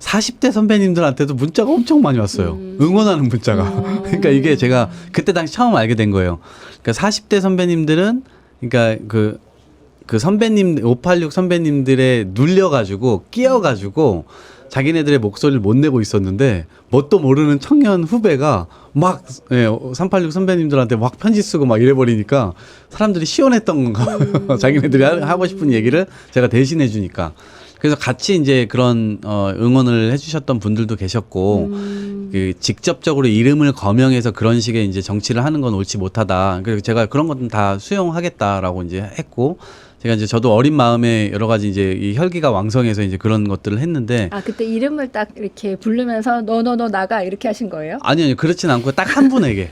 40대 선배님들한테도 문자가 엄청 많이 왔어요. 응원하는 문자가. 그러니까 이게 제가 그때 당시 처음 알게 된 거예요. 그러니까 40대 선배님들은 그러니까 그 선배님 586 선배님들에 눌려가지고 끼어가지고 자기네들의 목소리를 못 내고 있었는데 뭣도 모르는 청년 후배가 막 386 선배님들한테 막 편지 쓰고 막 이래버리니까 사람들이 시원했던 건가 자기네들이 하고 싶은 얘기를 제가 대신해 주니까 그래서 같이 이제 그런 응원을 해주셨던 분들도 계셨고 그 직접적으로 이름을 거명해서 그런 식의 이제 정치를 하는 건 옳지 못하다. 그래서 제가 그런 것은 다 수용하겠다라고 이제 했고. 제가 이제 저도 어린 마음에 여러 가지 이제 이 혈기가 왕성해서 이제 그런 것들을 했는데 그때 이름을 딱 이렇게 부르면서 너 나가 이렇게 하신 거예요? 아니요 그렇진 않고 딱 한 분에게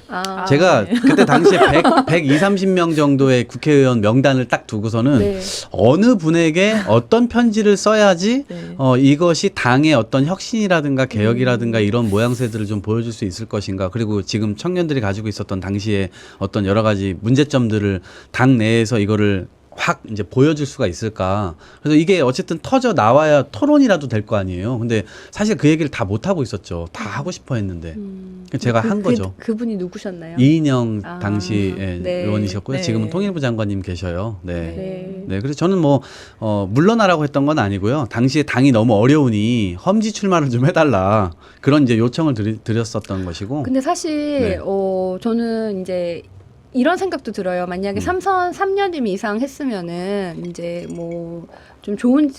제가 네. 그때 당시에 120-130명 정도의 국회의원 명단을 딱 두고서는 네. 어느 분에게 어떤 편지를 써야지 네. 이것이 당의 어떤 혁신이라든가 개혁이라든가 이런 모양새들을 좀 보여줄 수 있을 것인가 그리고 지금 청년들이 가지고 있었던 당시에 어떤 여러 가지 문제점들을 당 내에서 이거를 확 이제 보여줄 수가 있을까. 그래서 이게 어쨌든 터져 나와야 토론이라도 될 거 아니에요. 근데 사실 그 얘기를 다 못 하고 있었죠. 다 하고 싶어 했는데 제가 한 거죠. 그분이 누구셨나요? 이인영 당시 네. 의원이셨고요. 네. 지금은 통일부 장관님 계셔요. 네. 네. 네, 그래서 저는 뭐 물러나라고 했던 건 아니고요. 당시에 당이 너무 어려우니 험지 출마를 좀 해달라 그런 이제 요청을 드렸었던 것이고. 근데 사실 네. 저는 이제 이런 생각도 들어요. 만약에 삼선 3년 이상 했으면은 이제 뭐 좀 좋은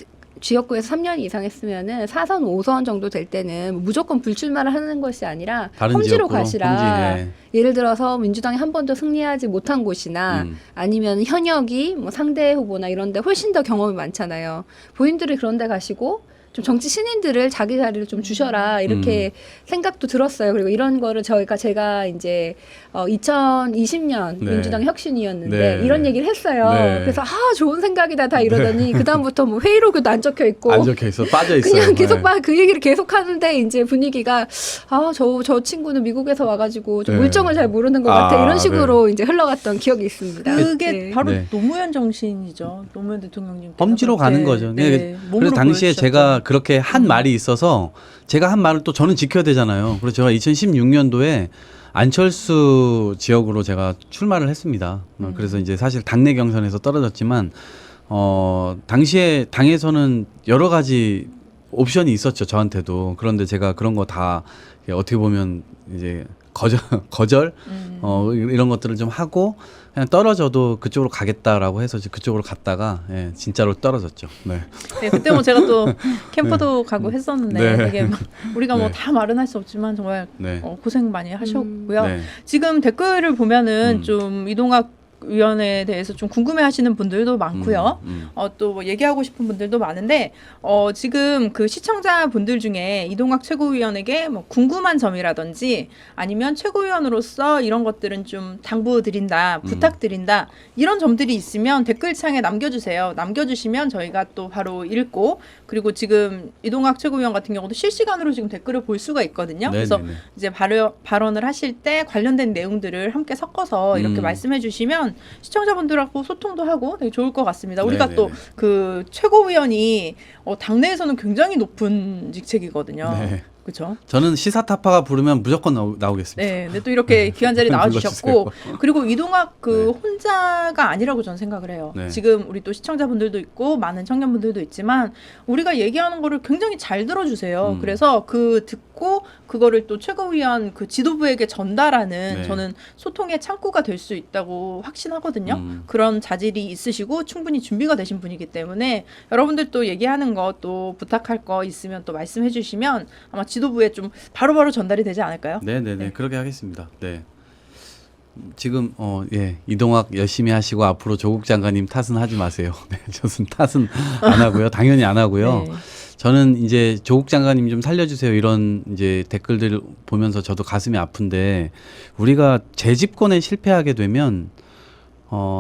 지역구에서 3년 이상 했으면은 4선, 5선 정도 될 때는 무조건 불출마를 하는 것이 아니라 다른 험지로 지역구로, 가시라. 험지, 네. 예를 들어서 민주당이 한 번도 승리하지 못한 곳이나 아니면 현역이 뭐 상대 후보나 이런 데 훨씬 더 경험이 많잖아요. 본인들이 그런 데 가시고 좀 정치 신인들을 자기 자리를 좀 주셔라 이렇게 생각도 들었어요. 그리고 이런 거를 제가 이제 2020년 네. 민주당 혁신이었는데 네. 이런 얘기를 했어요. 네. 그래서 좋은 생각이다 다 이러더니 그 다음부터 뭐 회의록에도 안 적혀 있고 안 적혀 있어 빠져 있어요. 그냥 계속 네. 그 얘기를 계속 하는데 이제 분위기가 저 친구는 미국에서 와가지고 좀 네. 물정을 잘 모르는 것 같아 이런 네. 식으로 이제 흘러갔던 기억이 있습니다. 그게 네. 바로 네. 노무현 정신이죠. 노무현 대통령님. 험지로 가는 거죠. 그래서 당시에 제가 그렇게 한 말이 있어서 제가 한 말을 또 저는 지켜야 되잖아요. 그래서 제가 2016년도에 안철수 지역으로 제가 출마를 했습니다. 그래서 이제 사실 당내 경선에서 떨어졌지만 당시에 당에서는 여러 가지 옵션이 있었죠. 저한테도. 그런데 제가 그런 거 다 어떻게 보면 이제 거절 이런 것들을 좀 하고 그냥 떨어져도 그쪽으로 가겠다라고 해서 그쪽으로 갔다가 진짜로 떨어졌죠. 네. 네, 그때 뭐 제가 또 캠프도 가고 했었는데 네. 되게 우리가 뭐 네. 다 말은 할 수 없지만 정말 네. 고생 많이 하셨고요. 네. 지금 댓글을 보면은 좀 이동학 위원회에 대해서 좀 궁금해하시는 분들도 많고요. 또 뭐 얘기하고 싶은 분들도 많은데 지금 그 시청자 분들 중에 이동학 최고위원에게 뭐 궁금한 점이라든지 아니면 최고위원으로서 이런 것들은 좀 당부드린다, 부탁드린다 이런 점들이 있으면 댓글창에 남겨주세요. 남겨주시면 저희가 또 바로 읽고 그리고 지금 이동학 최고위원 같은 경우도 실시간으로 지금 댓글을 볼 수가 있거든요. 그래서 이제 발언을 하실 때 관련된 내용들을 함께 섞어서 이렇게 말씀해 주시면 그러면 시청자분들하고 소통도 하고 되게 좋을 것 같습니다. 우리가 네네네. 또 그 최고위원이 당내에서는 굉장히 높은 직책이거든요. 네. 그렇죠? 저는 시사타파가 부르면 무조건 나오겠습니다. 네, 근데 또 이렇게 귀한 자리 나와주셨고, 불러주세요. 그리고 이동학 그 네. 혼자가 아니라고 저는 생각을 해요. 네. 지금 우리 또 시청자분들도 있고 많은 청년분들도 있지만 우리가 얘기하는 거를 굉장히 잘 들어주세요. 그래서 그 듣고 그거를 또 최고위원 그 지도부에게 전달하는 네. 저는 소통의 창구가 될 수 있다고 확신하거든요. 그런 자질이 있으시고 충분히 준비가 되신 분이기 때문에 여러분들 또 얘기하는 거 또 부탁할 거 있으면 또 말씀해 주시면 아마 지도부에 좀 바로바로 전달이 되지 않을까요? 네네네. 네. 그렇게 하겠습니다. 네. 지금 예, 이동학 열심히 하시고 앞으로 조국 장관님 탓은 하지 마세요. 네, 저는 탓은 안 하고요. 당연히 안 하고요. 네. 저는 이제 조국 장관님 좀 살려주세요 이런 이제 댓글들 보면서 저도 가슴이 아픈데 우리가 재집권에 실패하게 되면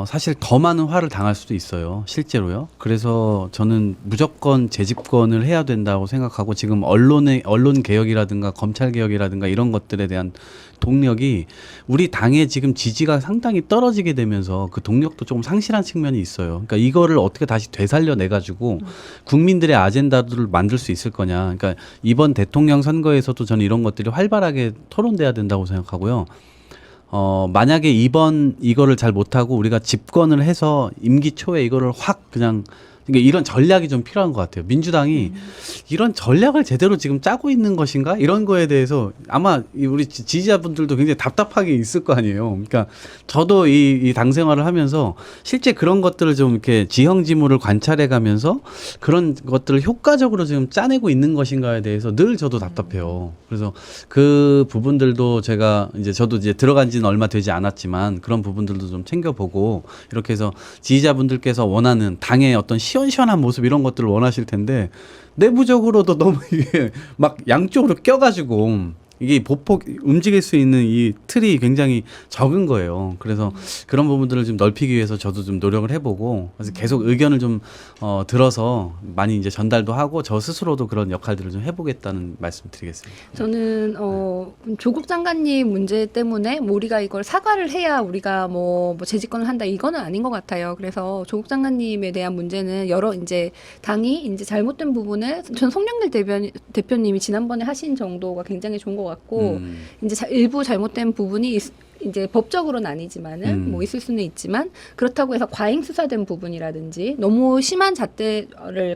사실 더 많은 화를 당할 수도 있어요. 실제로요. 그래서 저는 무조건 재집권을 해야 된다고 생각하고 지금 언론 개혁이라든가 검찰 개혁이라든가 이런 것들에 대한 동력이 우리 당의 지금 지지가 상당히 떨어지게 되면서 그 동력도 조금 상실한 측면이 있어요. 그러니까 이거를 어떻게 다시 되살려내 가지고 국민들의 아젠다들을 만들 수 있을 거냐. 그러니까 이번 대통령 선거에서도 저는 이런 것들이 활발하게 토론돼야 된다고 생각하고요. 만약에 이거를 잘 못하고 우리가 집권을 해서 임기 초에 이거를 확 그냥 그러니까 이런 전략이 좀 필요한 것 같아요. 민주당이 이런 전략을 제대로 지금 짜고 있는 것인가? 이런 거에 대해서 아마 우리 지지자분들도 굉장히 답답하게 있을 거 아니에요. 그러니까 저도 이 당 생활을 하면서 실제 그런 것들을 좀 이렇게 지형지물을 관찰해 가면서 그런 것들을 효과적으로 지금 짜내고 있는 것인가에 대해서 늘 저도 답답해요. 그래서 그 부분들도 저도 이제 들어간 지는 얼마 되지 않았지만 그런 부분들도 좀 챙겨보고 이렇게 해서 지지자분들께서 원하는 당의 어떤 시원시원한 모습 이런 것들을 원하실 텐데 내부적으로도 너무 이게 막 양쪽으로 껴가지고 이게 보폭 움직일 수 있는 이 틀이 굉장히 적은 거예요. 그래서 그런 부분들을 좀 넓히기 위해서 저도 좀 노력을 해보고 그래서 계속 의견을 좀 들어서 많이 이제 전달도 하고 저 스스로도 그런 역할들을 좀 해보겠다는 말씀드리겠습니다. 저는 조국 장관님 문제 때문에 뭐 우리가 이걸 사과를 해야 우리가 뭐 재집권을 한다 이거는 아닌 것 같아요. 그래서 조국 장관님에 대한 문제는 여러 이제 당이 이제 잘못된 부분을 전 송영길 대표님이 지난번에 하신 정도가 굉장히 좋은 것 같고 이제 일부 잘못된 부분이 이제 법적으로는 아니지만은 뭐 있을 수는 있지만 그렇다고 해서 과잉 수사된 부분이라든지 너무 심한 잣대를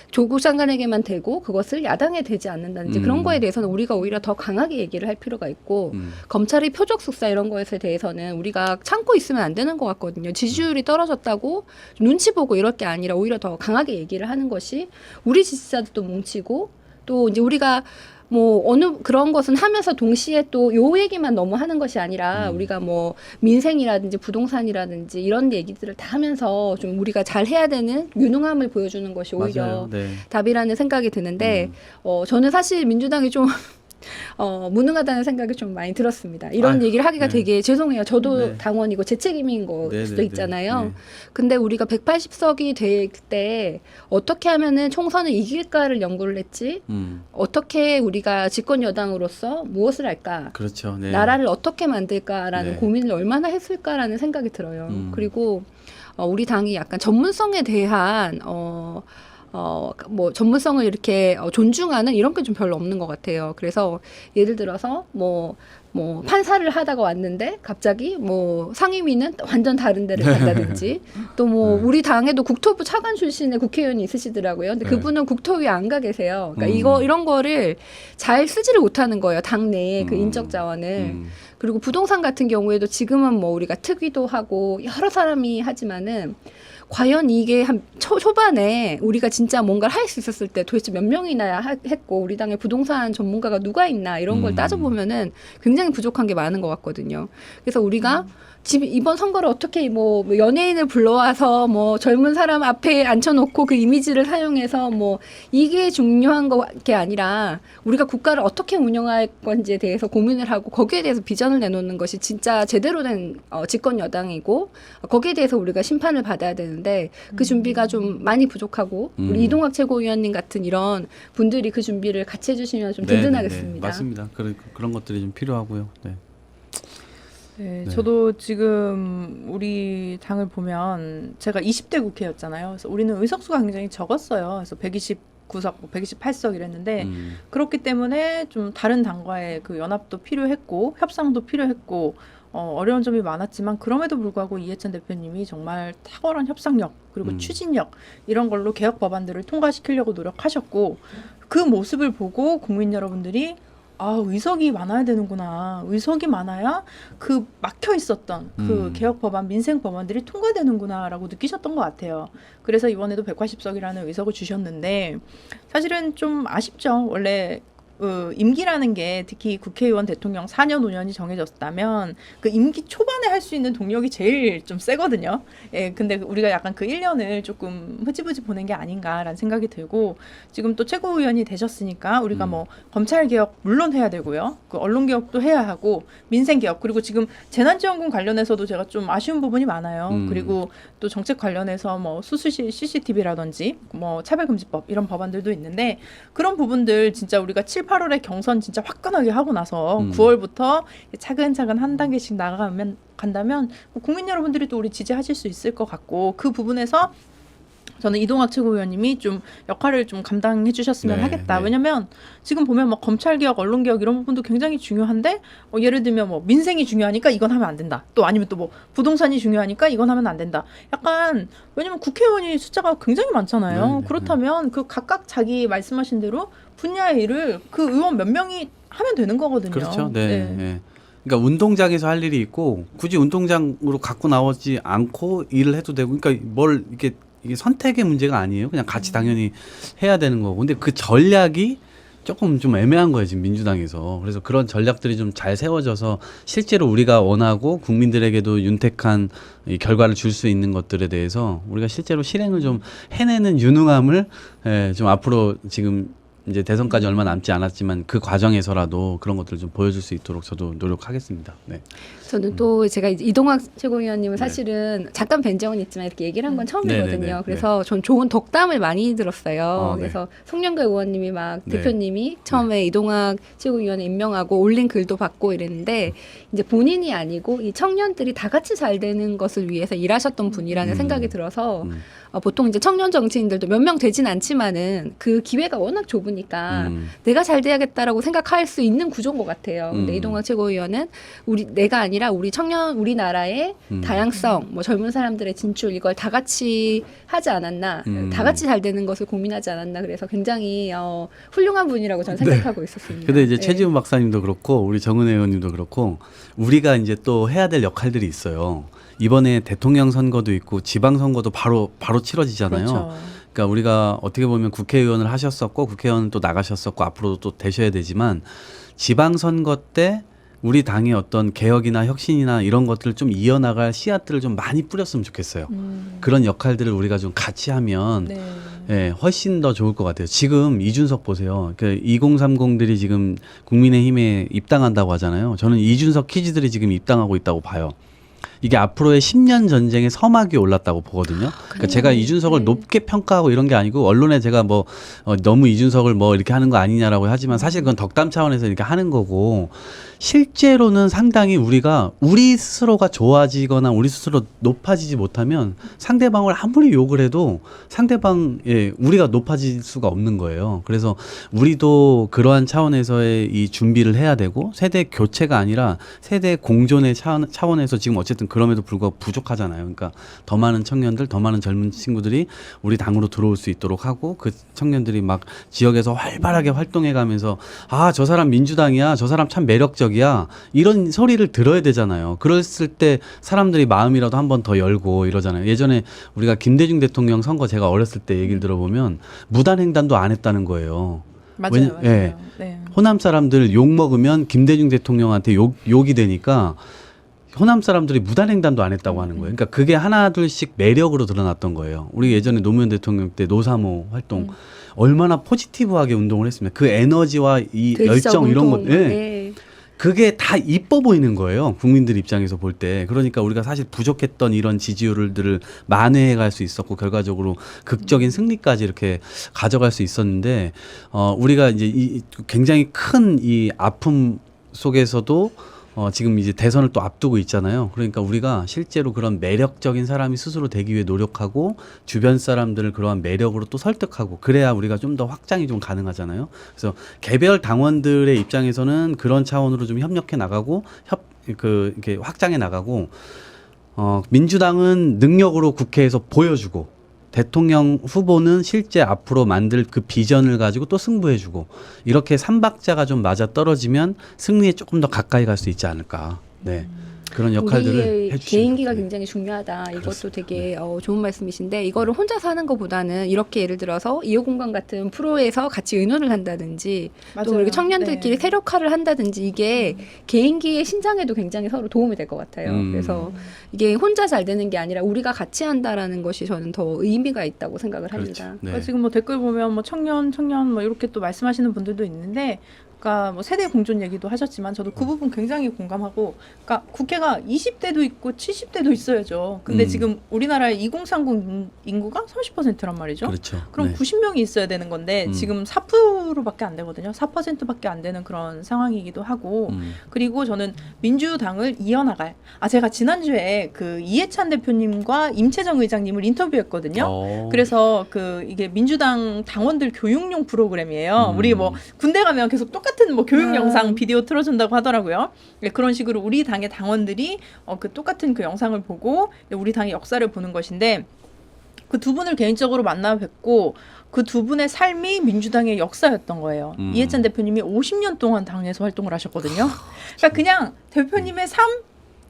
조국 장관에게만 대고 그것을 야당에 대지 않는다든지 그런 거에 대해서는 우리가 오히려 더 강하게 얘기를 할 필요가 있고 검찰의 표적 수사 이런 거에 대해서는 우리가 참고 있으면 안 되는 것 같거든요. 지지율이 떨어졌다고 눈치 보고 이럴 게 아니라 오히려 더 강하게 얘기를 하는 것이 우리 지지자들도 뭉치고 또 이제 우리가 뭐 어느 그런 것은 하면서 동시에 또 요 얘기만 너무 하는 것이 아니라 우리가 뭐 민생이라든지 부동산이라든지 이런 얘기들을 다 하면서 좀 우리가 잘 해야 되는 유능함을 보여주는 것이 오히려 맞아요. 네. 답이라는 생각이 드는데 저는 사실 민주당이 좀 무능하다는 생각이 좀 많이 들었습니다. 이런 얘기를 하기가 네. 되게 죄송해요. 저도 네. 당원이고 제 책임인 걸 수도 있잖아요. 네. 근데 우리가 180석이 될 때 어떻게 하면은 총선을 이길까를 연구를 했지 어떻게 우리가 집권 여당으로서 무엇을 할까 그렇죠. 네. 나라를 어떻게 만들까라는 네. 고민을 얼마나 했을까라는 생각이 들어요. 그리고 우리 당이 약간 전문성에 대한 뭐 전문성을 이렇게 존중하는 이런 게 좀 별로 없는 것 같아요. 그래서 예를 들어서 뭐 판사를 하다가 왔는데 갑자기 뭐 상임위는 완전 다른 데를 간다든지 또 뭐 우리 당에도 국토부 차관 출신의 국회의원이 있으시더라고요. 근데 그분은 국토위에 안 가 계세요. 그러니까 이런 거를 잘 쓰지를 못하는 거예요. 당 내에 그 인적 자원을. 그리고 부동산 같은 경우에도 지금은 뭐 우리가 특위도 하고 여러 사람이 하지만은 과연 이게 한 초반에 우리가 진짜 뭔가를 할 수 있었을 때 도대체 몇 명이나 했고 우리 당의 부동산 전문가가 누가 있나 이런 걸 따져보면은 굉장히 부족한 게 많은 것 같거든요. 그래서 우리가 이번 선거를 어떻게 뭐 연예인을 불러와서 뭐 젊은 사람 앞에 앉혀놓고 그 이미지를 사용해서 뭐 이게 중요한 게 아니라 우리가 국가를 어떻게 운영할 건지에 대해서 고민을 하고 거기에 대해서 비전을 내놓는 것이 진짜 제대로 된 집권 여당이고 거기에 대해서 우리가 심판을 받아야 되는데 그 준비가 좀 많이 부족하고 우리 이동학 최고위원님 같은 이런 분들이 그 준비를 같이 해주시면 좀 든든하겠습니다. 맞습니다. 그런 것들이 좀 필요하고요. 네. 네, 네. 저도 지금 우리 당을 보면 제가 20대 국회였잖아요. 그래서 우리는 의석수가 굉장히 적었어요. 그래서 129석, 128석 이랬는데 그렇기 때문에 좀 다른 당과의 그 연합도 필요했고 협상도 필요했고 어려운 점이 많았지만 그럼에도 불구하고 이해찬 대표님이 정말 탁월한 협상력 그리고 추진력 이런 걸로 개혁 법안들을 통과시키려고 노력하셨고 그 모습을 보고 국민 여러분들이 아, 의석이 많아야 되는구나. 의석이 많아야 그 막혀 있었던 그 개혁 법안, 민생 법안들이 통과되는구나라고 느끼셨던 것 같아요. 그래서 이번에도 180석이라는 의석을 주셨는데 사실은 좀 아쉽죠. 원래 임기라는 게 특히 국회의원 대통령 4년 5년이 정해졌다면 그 임기 초반에 할 수 있는 동력이 제일 좀 세거든요. 예, 근데 우리가 약간 그 1년을 조금 흐지부지 보낸 게 아닌가라는 생각이 들고 지금 또 최고위원이 되셨으니까 우리가 뭐 검찰 개혁 물론 해야 되고요. 그 언론 개혁도 해야 하고 민생 개혁 그리고 지금 재난지원금 관련해서도 제가 좀 아쉬운 부분이 많아요. 그리고 또 정책 관련해서 뭐 수수시 CCTV라든지 뭐 차별금지법 이런 법안들도 있는데 그런 부분들 진짜 우리가 7, 8월에 경선 진짜 화끈하게 하고 나서 9월부터 차근차근 한 단계씩 간다면 국민 여러분들이 또 우리 지지하실 수 있을 것 같고 그 부분에서 저는 이동학 최고위원님이 좀 역할을 좀 감당해 주셨으면 네, 하겠다. 네. 왜냐면 지금 보면 뭐 검찰개혁, 언론개혁 이런 부분도 굉장히 중요한데 예를 들면 뭐 민생이 중요하니까 이건 하면 안 된다. 또 아니면 또 뭐 부동산이 중요하니까 이건 하면 안 된다. 약간 왜냐면 국회의원이 숫자가 굉장히 많잖아요. 네, 네, 그렇다면 그 각각 자기 말씀하신 대로 분야의 일을 그 의원 몇 명이 하면 되는 거거든요. 그렇죠. 네. 네. 그러니까 운동장에서 할 일이 있고 굳이 운동장으로 갖고 나오지 않고 일을 해도 되고 그러니까 뭘 이게 선택의 문제가 아니에요. 그냥 같이 당연히 해야 되는 거고. 근데 그 전략이 조금 좀 애매한 거예요, 지금 민주당에서. 그래서 그런 전략들이 좀 잘 세워져서 실제로 우리가 원하고 국민들에게도 윤택한 이 결과를 줄 수 있는 것들에 대해서 우리가 실제로 실행을 좀 해내는 유능함을 좀 앞으로 지금 이제 대선까지 얼마 남지 않았지만 그 과정에서라도 그런 것들을 좀 보여줄 수 있도록 저도 노력하겠습니다. 네. 저는 또 제가 이제 이동학 최고위원님은 네. 사실은 잠깐 뵌 적은 있지만 이렇게 얘기를 한 건 처음이거든요. 네, 네, 네. 그래서 전 좋은 덕담을 많이 들었어요. 네. 그래서 송영길 의원님이 막 네. 대표님이 처음에 이동학 최고위원을 임명하고 올린 글도 받고 이랬는데 이제 본인이 아니고 이 청년들이 다 같이 잘 되는 것을 위해서 일하셨던 분이라는 생각이 들어서 보통 이제 청년 정치인들도 몇 명 되진 않지만은 그 기회가 워낙 좁으니까 내가 잘 돼야겠다라고 생각할 수 있는 구조인 것 같아요. 근데 이동학 최고위원은 내가 아니라 우리 청년 우리나라의 다양성, 뭐 젊은 사람들의 진출 이걸 다 같이 하지 않았나, 다 같이 잘 되는 것을 고민하지 않았나 그래서 굉장히 훌륭한 분이라고 저는 생각하고 있었습니다. 근데 이제 네. 최지훈 박사님도 그렇고 우리 정은혜 의원님도 그렇고 우리가 이제 또 해야 될 역할들이 있어요. 이번에 대통령 선거도 있고 지방 선거도 바로 치러지잖아요. 그렇죠. 그러니까 우리가 어떻게 보면 국회의원을 하셨었고 국회의원 또 나가셨었고 앞으로도 또 되셔야 되지만 지방 선거 때 우리 당의 어떤 개혁이나 혁신이나 이런 것들을 좀 이어나갈 씨앗들을 좀 많이 뿌렸으면 좋겠어요. 그런 역할들을 우리가 좀 같이 하면 네. 예, 훨씬 더 좋을 것 같아요. 지금 이준석 보세요. 그 2030들이 지금 국민의힘에 입당한다고 하잖아요. 저는 이준석 키즈들이 지금 입당하고 있다고 봐요. 이게 앞으로의 10년 전쟁의 서막이 올랐다고 보거든요. 그러니까 제가 이준석을 높게 평가하고 이런 게 아니고 언론에 제가 뭐 너무 이준석을 뭐 이렇게 하는 거 아니냐라고 하지만 사실 그건 덕담 차원에서 이렇게 하는 거고 실제로는 상당히 우리가 우리 스스로가 좋아지거나 우리 스스로 높아지지 못하면 상대방을 아무리 욕을 해도 상대방에 우리가 높아질 수가 없는 거예요. 그래서 우리도 그러한 차원에서의 이 준비를 해야 되고 세대 교체가 아니라 세대 공존의 차원에서 지금 어쨌든 그럼에도 불구하고 부족하잖아요. 그러니까 더 많은 청년들, 더 많은 젊은 친구들이 우리 당으로 들어올 수 있도록 하고 그 청년들이 막 지역에서 활발하게 활동해가면서 아, 저 사람 민주당이야, 저 사람 참 매력적이야 이런 소리를 들어야 되잖아요. 그랬을 때 사람들이 마음이라도 한 번 더 열고 이러잖아요. 예전에 우리가 김대중 대통령 선거 제가 어렸을 때 얘기를 들어보면 무단횡단도 안 했다는 거예요. 맞아요. 예. 네. 호남 사람들 욕 먹으면 김대중 대통령한테 욕이 되니까 호남 사람들이 무단횡단도 안 했다고 하는 거예요. 그러니까 그게 하나 둘씩 매력으로 드러났던 거예요. 우리 예전에 노무현 대통령 때 노사모 활동 얼마나 포지티브하게 운동을 했습니다. 그 에너지와 이 열정 이런 것, 네. 그게 다 이뻐 보이는 거예요. 국민들 입장에서 볼 때. 그러니까 우리가 사실 부족했던 이런 지지율들을 만회해 갈 수 있었고 결과적으로 극적인 승리까지 이렇게 가져갈 수 있었는데 우리가 이제 굉장히 큰 이 아픔 속에서도 지금 이제 대선을 또 앞두고 있잖아요. 그러니까 우리가 실제로 그런 매력적인 사람이 스스로 되기 위해 노력하고 주변 사람들을 그러한 매력으로 또 설득하고 그래야 우리가 좀 더 확장이 좀 가능하잖아요. 그래서 개별 당원들의 입장에서는 그런 차원으로 좀 협력해 나가고 이렇게 확장해 나가고 민주당은 능력으로 국회에서 보여주고 대통령 후보는 실제 앞으로 만들 그 비전을 가지고 또 승부해주고 이렇게 삼박자가 좀 맞아 떨어지면 승리에 조금 더 가까이 갈 수 있지 않을까. 네. 그런 역할들을 우리의 해주시면 개인기가 좋겠네요. 굉장히 중요하다. 이것도 그렇습니다. 되게 좋은 말씀이신데 이거를 혼자서 하는 것보다는 이렇게 예를 들어서 이호공간 같은 프로에서 같이 의논을 한다든지 또 맞아요. 이렇게 청년들끼리 네. 세력화를 한다든지 이게 개인기의 신장에도 굉장히 서로 도움이 될 것 같아요. 그래서 이게 혼자 잘 되는 게 아니라 우리가 같이 한다라는 것이 저는 더 의미가 있다고 생각을 그렇죠. 합니다. 네. 그러니까 지금 뭐 댓글 보면 뭐 청년 뭐 이렇게 또 말씀하시는 분들도 있는데, 그러니까 뭐 세대 공존 얘기도 하셨지만 저도 그 부분 굉장히 공감하고, 그러니까 국회가 20대도 있고 70대도 있어야죠. 근데 지금 우리나라의 2030 인구가 30%란 말이죠. 그렇죠. 그럼 네. 90명이 있어야 되는 건데 지금 4%밖에 안 되거든요. 4%밖에 안 되는 그런 상황이기도 하고, 그리고 저는 민주당을 이어나갈, 제가 지난주에 그 이해찬 대표님과 임채정 의장님을 인터뷰했거든요. 그래서 이게 민주당 당원들 교육용 프로그램이에요. 우리 뭐 군대 가면 계속 똑같은 뭐 교육 영상 비디오 틀어준다고 하더라고요. 네, 그런 식으로 우리 당의 당원들이 그 똑같은 그 영상을 보고 우리 당의 역사를 보는 것인데, 그 두 분을 개인적으로 만나 뵙고 그 두 분의 삶이 민주당의 역사였던 거예요. 이해찬 대표님이 50년 동안 당에서 활동을 하셨거든요. 그러니까 그냥 대표님의 삶은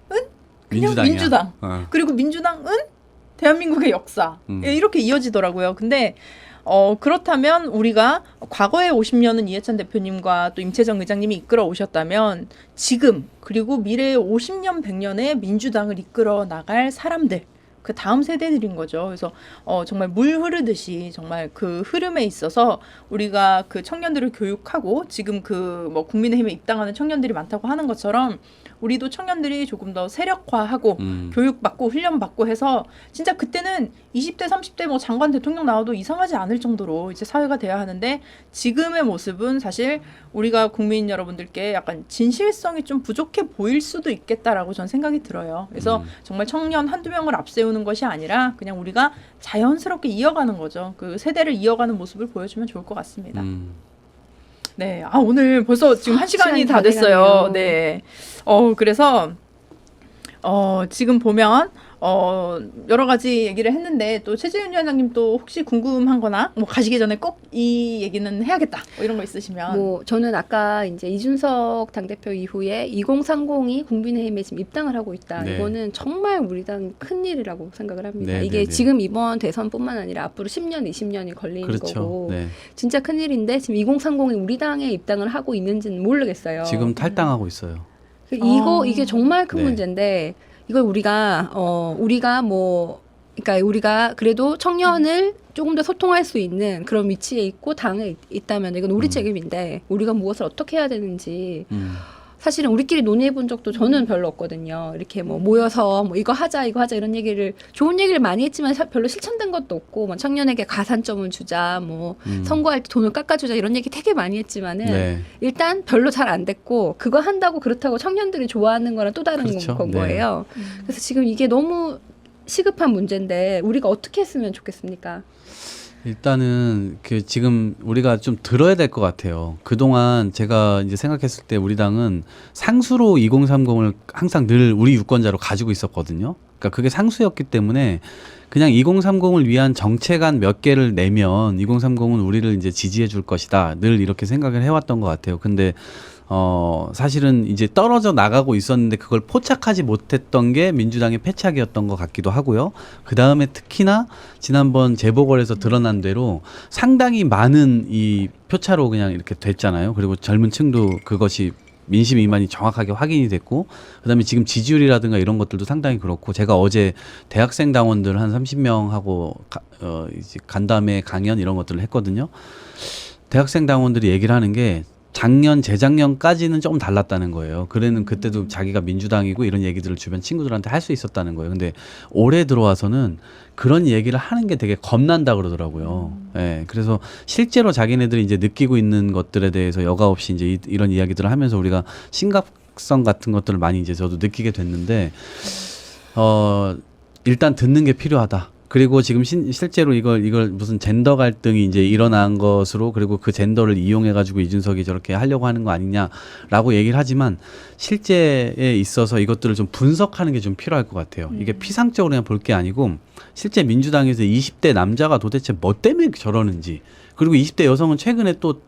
그냥 민주당이야. 민주당. 어. 그리고 민주당은 대한민국의 역사. 이렇게 이어지더라고요. 근데 그렇다면 우리가 과거의 50년은 이해찬 대표님과 또 임채정 의장님이 이끌어 오셨다면 지금 그리고 미래의 50년, 100년의 민주당을 이끌어 나갈 사람들, 그 다음 세대들인 거죠. 그래서 정말 물 흐르듯이 정말 그 흐름에 있어서 우리가 그 청년들을 교육하고 지금 그 뭐 국민의힘에 입당하는 청년들이 많다고 하는 것처럼 우리도 청년들이 조금 더 세력화하고 교육받고 훈련받고 해서 진짜 그때는 20대 30대 뭐 장관 대통령 나와도 이상하지 않을 정도로 이제 사회가 돼야 하는데, 지금의 모습은 사실 우리가 국민 여러분들께 약간 진실성이 좀 부족해 보일 수도 있겠다라고 저는 생각이 들어요. 그래서 정말 청년 한두 명을 앞세우는 것이 아니라 그냥 우리가 자연스럽게 이어가는 거죠. 그 세대를 이어가는 모습을 보여주면 좋을 것 같습니다. 네. 오늘 벌써 지금 1시간이 시간이 다 다 됐어요. 돼가네요. 네. 그래서 지금 보면 여러 가지 얘기를 했는데, 또 최재윤 위원장님 또 혹시 궁금한 거나 뭐 가시기 전에 꼭 이 얘기는 해야겠다 뭐 이런 거 있으시면. 뭐 저는 아까 이제 이준석 당대표 이후에 2030이 국민의힘에 지금 입당을 하고 있다. 네. 이거는 정말 우리 당 큰일이라고 생각을 합니다. 네, 이게 네, 네. 지금 이번 대선뿐만 아니라 앞으로 10년, 20년이 걸리는 그렇죠. 거고 네. 진짜 큰일인데 지금 2030이 우리 당에 입당을 하고 있는지는 모르겠어요. 지금 탈당하고 있어요. 이게 정말 큰 네. 문제인데, 이걸 우리가 그러니까 우리가 그래도 청년을 조금 더 소통할 수 있는 그런 위치에 있고 당에 있다면 이건 우리 책임인데, 우리가 무엇을 어떻게 해야 되는지 사실은 우리끼리 논의해 본 적도 저는 별로 없거든요. 이렇게 뭐 모여서 뭐 이거 하자 이런 얘기를, 좋은 얘기를 많이 했지만 별로 실천된 것도 없고, 뭐 청년에게 가산점을 주자, 뭐 선거할 때 돈을 깎아주자 이런 얘기 되게 많이 했지만은 네. 일단 별로 잘 안 됐고, 그거 한다고 그렇다고 청년들이 좋아하는 거랑 또 다른 그렇죠. 건 네. 거예요. 그래서 지금 이게 너무 시급한 문제인데 우리가 어떻게 했으면 좋겠습니까? 일단은 지금 우리가 좀 들어야 될 것 같아요. 그동안 제가 이제 생각했을 때 우리 당은 상수로 2030을 항상 늘 우리 유권자로 가지고 있었거든요. 그러니까 그게 상수였기 때문에 그냥 2030을 위한 정책안 몇 개를 내면 2030은 우리를 이제 지지해 줄 것이다. 늘 이렇게 생각을 해왔던 것 같아요. 근데 사실은 이제 떨어져 나가고 있었는데 그걸 포착하지 못했던 게 민주당의 패착이었던 것 같기도 하고요. 그 다음에 특히나 지난번 재보궐에서 드러난 대로 상당히 많은 이 표차로 그냥 이렇게 됐잖아요. 그리고 젊은 층도 그것이 민심 이만이 정확하게 확인이 됐고, 그다음에 지금 지지율이라든가 이런 것들도 상당히 그렇고, 제가 어제 대학생 당원들 한 30명하고 이제 간담회 강연 이런 것들을 했거든요. 대학생 당원들이 얘기를 하는 게 작년, 재작년까지는 조금 달랐다는 거예요. 그래는 그때도 자기가 민주당이고 이런 얘기들을 주변 친구들한테 할 수 있었다는 거예요. 근데 올해 들어와서는 그런 얘기를 하는 게 되게 겁난다 그러더라고요. 예. 그래서 실제로 자기네들이 이제 느끼고 있는 것들에 대해서 여과 없이 이제 이런 이야기들을 하면서 우리가 특성 같은 것들을 많이 이제 저도 느끼게 됐는데 일단 듣는 게 필요하다. 그리고 지금 실제로 이걸 무슨 젠더 갈등이 이제 일어난 것으로, 그리고 그 젠더를 이용해 가지고 이준석이 저렇게 하려고 하는 거 아니냐라고 얘기를 하지만 실제에 있어서 이것들을 좀 분석하는 게 좀 필요할 것 같아요. 이게 피상적으로 그냥 볼 게 아니고 실제 민주당에서 20대 남자가 도대체 뭐 때문에 저러는지, 그리고 20대 여성은 최근에 또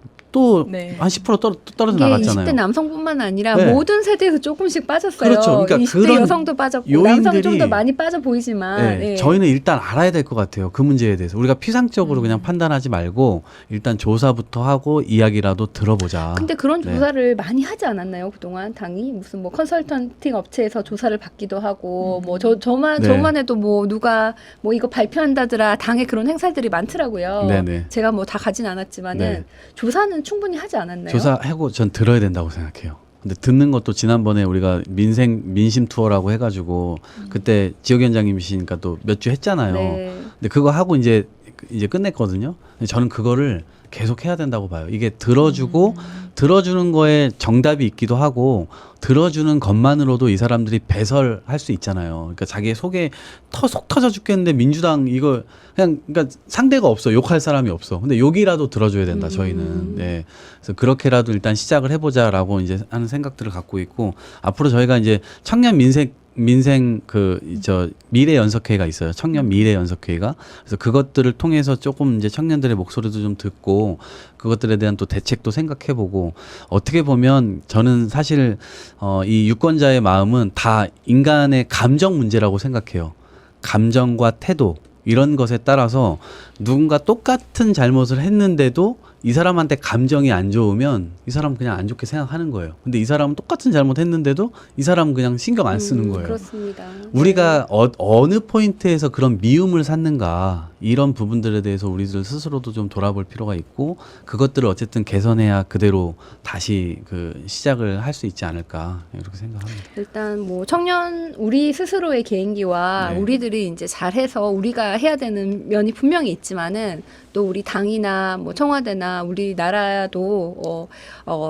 네. 한 10% 떨어져 이게 나갔잖아요. 20대 남성뿐만 아니라 네. 모든 세대에서 조금씩 빠졌어요. 그렇죠. 그러니까 20대 그런 여성도 빠졌고 요인들이- 남성은 좀 더 많이 빠져 보이지만 네, 예. 저희는 일단 알아야 될 것 같아요. 그 문제에 대해서. 우리가 피상적으로 그냥 판단하지 말고 일단 조사부터 하고 이야기라도 들어보자. 근데 그런 네. 조사를 많이 하지 않았나요? 그동안 당이 무슨 뭐 컨설턴팅 업체에서 조사를 받기도 하고 뭐 저만 네. 해도 뭐 누가 뭐 이거 발표한다더라 당에 그런 행사들이 많더라고요. 네네. 제가 뭐 다 가진 않았지만은 네. 조사는 충분히 하지 않았나요? 조사하고 전 들어야 된다고 생각해요. 근데 듣는 것도 지난번에 우리가 민심 투어라고 해가지고 그때 지역위원장님이시니까 또 몇 주 했잖아요. 네. 근데 그거 하고 이제 끝냈거든요. 근데 저는 그거를 계속 해야 된다고 봐요. 이게 들어주고 들어주는 거에 정답이 있기도 하고 들어주는 것만으로도 이 사람들이 배설할 수 있잖아요. 그러니까 자기 속에 속 터져 죽겠는데 민주당 이거 그냥 그러니까 상대가 없어. 욕할 사람이 없어. 근데 욕이라도 들어줘야 된다. 저희는. 네. 그래서 그렇게라도 일단 시작을 해보자라고 이제 하는 생각들을 갖고 있고, 앞으로 저희가 이제 청년 민생 미래 연석회의가 있어요. 청년 미래 연석회의가. 그래서 그것들을 통해서 조금 이제 청년들의 목소리도 좀 듣고 그것들에 대한 또 대책도 생각해보고, 어떻게 보면 저는 사실 이 유권자의 마음은 다 인간의 감정 문제라고 생각해요. 감정과 태도 이런 것에 따라서 누군가 똑같은 잘못을 했는데도 이 사람한테 감정이 안 좋으면 이 사람 그냥 안 좋게 생각하는 거예요. 근데 이 사람은 똑같은 잘못했는데도 이 사람은 그냥 신경 안 쓰는 거예요. 그렇습니다. 우리가 어느 포인트에서 그런 미움을 샀는가, 이런 부분들에 대해서 우리들 스스로도 좀 돌아볼 필요가 있고, 그것들을 어쨌든 개선해야 그대로 다시 그 시작을 할 수 있지 않을까, 이렇게 생각합니다. 일단 뭐 청년 우리 스스로의 개인기와 네. 우리들이 이제 잘해서 우리가 해야 되는 면이 분명히 있지만은 또 우리 당이나 뭐 청와대나 우리나라도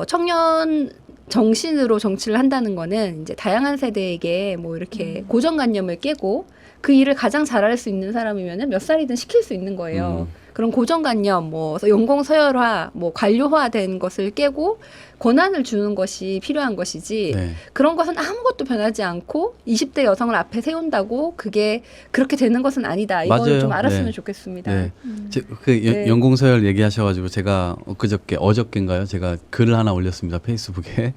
청년 정신으로 정치를 한다는 거는 이제 다양한 세대에게 뭐 이렇게 고정관념을 깨고 그 일을 가장 잘할 수 있는 사람이면은 몇 살이든 시킬 수 있는 거예요. 그런 고정관념, 뭐 연공서열화, 뭐 관료화된 것을 깨고 권한을 주는 것이 필요한 것이지. 네. 그런 것은 아무것도 변하지 않고 20대 여성을 앞에 세운다고 그게 그렇게 되는 것은 아니다. 이걸 맞아요. 좀 알았으면 네. 좋겠습니다. 네. 네. 연공서열 얘기하셔가지고 제가 어저께인가요? 제가 글을 하나 올렸습니다. 페이스북에.